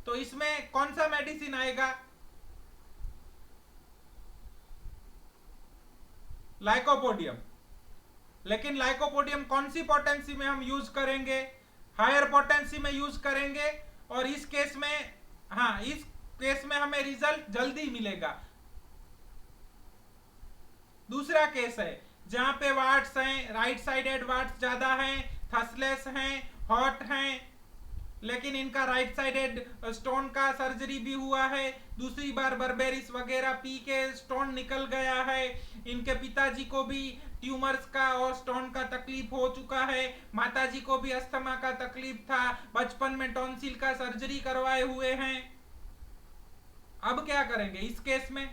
तो इसमें कौन सा मेडिसिन आएगा? लाइकोपोडियम। लेकिन लाइकोपोडियम कौन सी पोटेंसी में हम यूज करेंगे? हायर पोटेंसी में यूज करेंगे। और इस केस में, हाँ, इस केस में हमें रिजल्ट जल्दी मिलेगा। दूसरा केस है जहां पे वाट्स हैं, राइट साइडेड वाट्स ज्यादा हैं, थसलेस हैं, हॉट हैं, लेकिन इनका राइट साइडेड स्टोन का सर्जरी भी हुआ है, दूसरी बार बर्बेरिस वगैरह पी के स्टोन निकल गया है, इनके पिताजी को भी ट्यूमर्स का और स्टोन का तकलीफ हो चुका है, माताजी को भी अस्थमा का तकलीफ था, बचपन में टॉन्सिल का सर्जरी करवाए हुए हैं। अब क्या करेंगे इस केस में?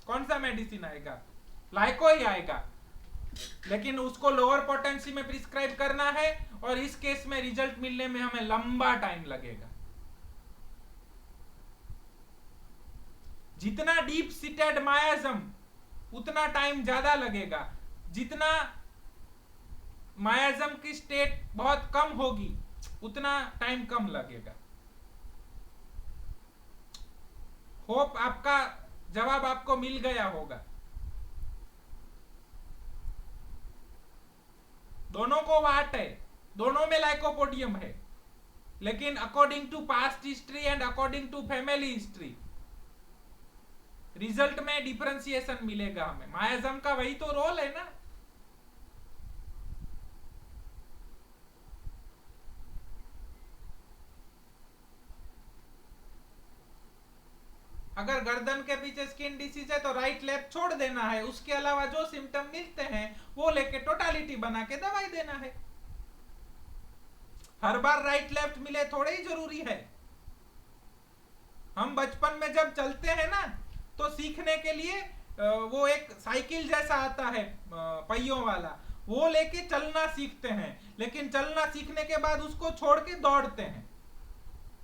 कौन सा मेडिसिन आएगा? लाइको ही आएगा, लेकिन उसको लोअर पोटेंसी में प्रिस्क्राइब करना है और इस केस में रिजल्ट मिलने में हमें लंबा टाइम लगेगा। जितना डीप सीटेड मायाजम उतना टाइम ज्यादा लगेगा, जितना मायाजम की स्टेट बहुत कम होगी उतना टाइम कम लगेगा। होप आपका जवाब आपको मिल गया होगा। दोनों को वाट है, दोनों में लाइकोपोडियम है, लेकिन according to past history and according to family history result में डिफरेंशिएशन मिलेगा हमें। मायाजम का वही तो रोल है ना। अगर गर्दन के पीछे स्किन डिसीज है तो राइट लेफ्ट छोड़ देना है, उसके अलावा जो सिम्टम मिलते हैं वो लेके टोटालिटी बना के दवाई देना है। हर बार राइट लेफ्ट मिले थोड़े ही जरूरी है। हम बचपन में जब चलते हैं ना तो सीखने के लिए वो एक साइकिल जैसा आता है पहियों वाला, वो लेके चलना सीखते हैं, लेकिन चलना सीखने के बाद उसको छोड़ के दौड़ते हैं।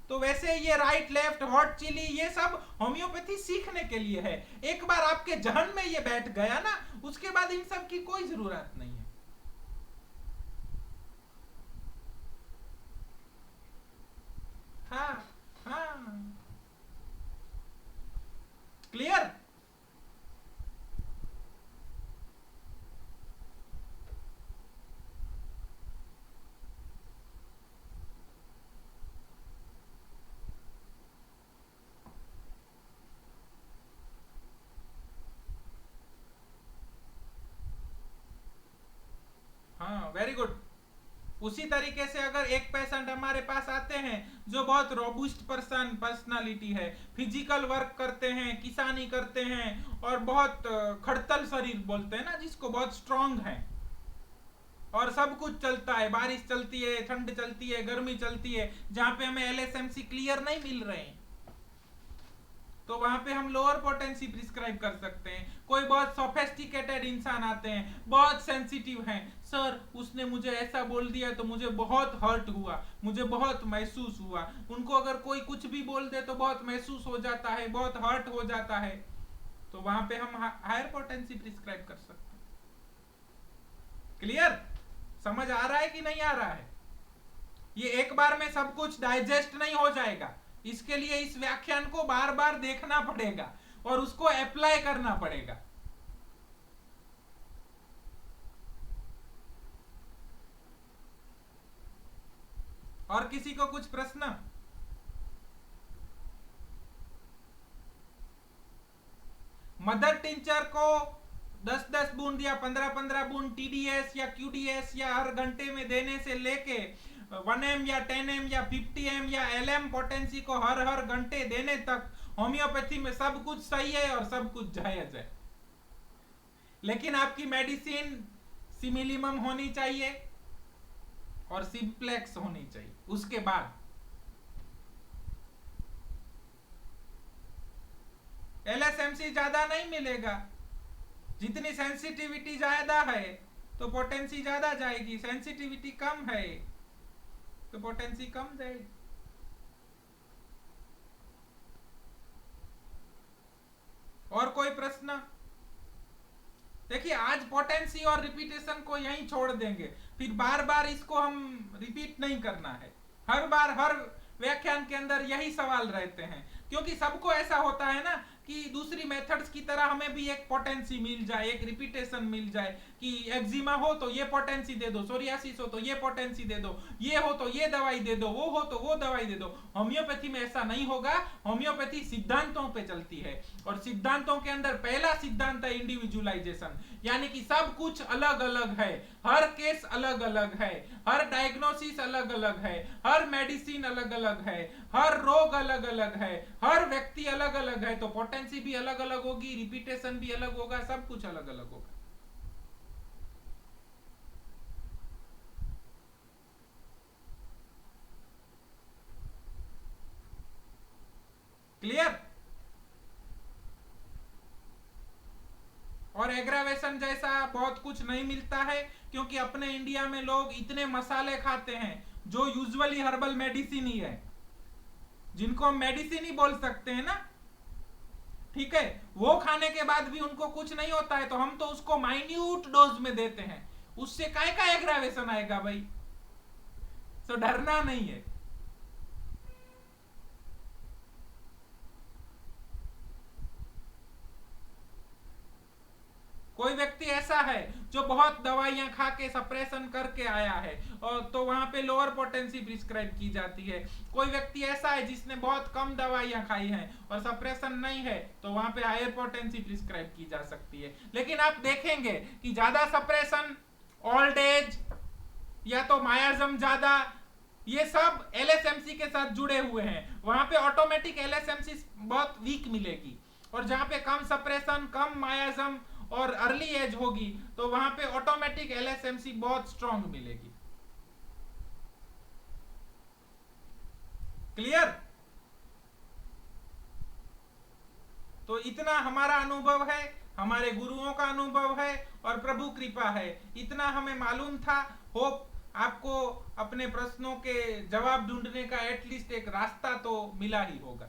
तो वैसे ये राइट लेफ्ट हॉट चिली ये सब होम्योपैथी सीखने के लिए है। एक बार आपके जहन में ये बैठ गया ना, उसके बाद इन सब की कोई जरूरत नहीं है। हाँ हाँ, क्लियर। हाँ वेरी गुड। उसी तरीके से अगर एक पेशेंट हमारे पास आते हैं जो बहुत रोबुस्ट पर्सनालिटी है, फिजिकल वर्क करते हैं, किसानी करते हैं और बहुत खड़तल शरीर बोलते हैं ना जिसको, बहुत स्ट्रांग है और सब कुछ चलता है, बारिश चलती है, ठंड चलती है, गर्मी चलती है, जहां पे हमें एलएसएमसी क्लियर नहीं मिल रहे हैं तो वहां पे हम लोअर पोटेंसी प्रिस्क्राइब कर सकते हैं। कोई बहुत सोफेस्टिकेटेड इंसान आते हैं, बहुत सेंसिटिव हैं, सर उसने मुझे ऐसा बोल दिया तो मुझे बहुत हर्ट हुआ, मुझे बहुत महसूस हुआ। उनको अगर कोई कुछ भी बोल दे तो बहुत महसूस हो जाता है, बहुत हर्ट हो जाता है, तो वहां पे हम हायर पोटेंसी प्रिस्क्राइब कर सकते हैं। क्लियर? समझ आ रहा है कि नहीं आ रहा है? ये एक बार में सब कुछ डाइजेस्ट नहीं हो जाएगा, इसके लिए इस व्याख्यान को बार बार देखना पड़ेगा और उसको अप्लाई करना पड़ेगा। और किसी को कुछ प्रश्न? मदर टिंचर को 10-10 बूंद या 15-15 बूंद टीडीएस या क्यूडीएस या हर घंटे में देने से लेके 1M या 10M या 50M या LM पोटेंसी को हर हर घंटे देने तक होम्योपैथी में सब कुछ सही है और सब कुछ जायज है। लेकिन आपकी मेडिसिन सिमिलिमम होनी चाहिए और सिंप्लेक्स होनी चाहिए। उसके बाद एलएसएमसी ज्यादा नहीं मिलेगा। जितनी सेंसिटिविटी ज्यादा है तो पोटेंसी ज्यादा जाएगी, सेंसिटिविटी कम है तो पोटेंसी कम जाएगी। और कोई प्रश्न? देखिए आज पोटेंसी और रिपीटेशन को यहीं छोड़ देंगे, फिर बार बार इसको हम रिपीट नहीं करना है। हर बार हर व्याख्यान के अंदर यही सवाल रहते हैं क्योंकि सबको ऐसा होता है ना कि दूसरी मेथड्स की तरह हमें भी एक पोटेंसी मिल जाए, एक रिपीटेशन मिल जाए कि एक्जिमा हो तो ये पोटेंसी दे दो, सोरियासिस हो तो ये पोटेंसी दे दो, ये हो तो ये दवाई दे दो, वो हो तो वो दवाई दे दो। होम्योपैथी में ऐसा नहीं होगा। होम्योपैथी सिद्धांतों पे चलती है और सिद्धांतों के अंदर पहला सिद्धांत है इंडिविजुअलाइजेशन, यानी कि सब कुछ अलग अलग है, हर केस अलग अलग है, हर डायग्नोसिस अलग अलग है, हर मेडिसिन अलग अलग है, हर रोग अलग अलग है, हर व्यक्ति अलग अलग है, तो पोटेंसी भी अलग अलग होगी, रिपीटेशन भी अलग होगा, सब कुछ अलग अलग होगा। क्लियर? और एग्रावेशन जैसा बहुत कुछ नहीं मिलता है, क्योंकि अपने इंडिया में लोग इतने मसाले खाते हैं जो यूजुअली हर्बल मेडिसिन ही है, जिनको हम मेडिसिन ही बोल सकते हैं ना, ठीक है, वो खाने के बाद भी उनको कुछ नहीं होता है, तो हम तो उसको माइन्यूट डोज में देते हैं, उससे काय का एग्रावेशन आएगा भाई? तो डरना नहीं है। कोई व्यक्ति ऐसा है जो बहुत दवाइयां खा के सप्रेशन करके आया है और तो वहां पे लोअर पोटेंसी प्रिस्क्राइब की जाती है। कोई व्यक्ति ऐसा है जिसने बहुत कम दवाइयां खाई हैं और सप्रेशन नहीं है, तो वहां पे हायर पोटेंसी प्रिस्क्राइब की जा सकती है। लेकिन आप देखेंगे कि ज्यादा सप्रेशन, ओल्ड एज या तो मायाजम ज्यादा, ये सब एलएसएमसी के साथ जुड़े हुए हैं, वहां पे ऑटोमेटिक एलएसएमसी बहुत वीक मिलेगी। और जहां पे कम सप्रेशन, कम मायाजम और अर्ली एज होगी, तो वहां पे ऑटोमेटिक एलएसएमसी बहुत स्ट्रांग मिलेगी। क्लियर? तो इतना हमारा अनुभव है, हमारे गुरुओं का अनुभव है और प्रभु कृपा है, इतना हमें मालूम था। होप आपको अपने प्रश्नों के जवाब ढूंढने का एटलीस्ट एक रास्ता तो मिला ही होगा।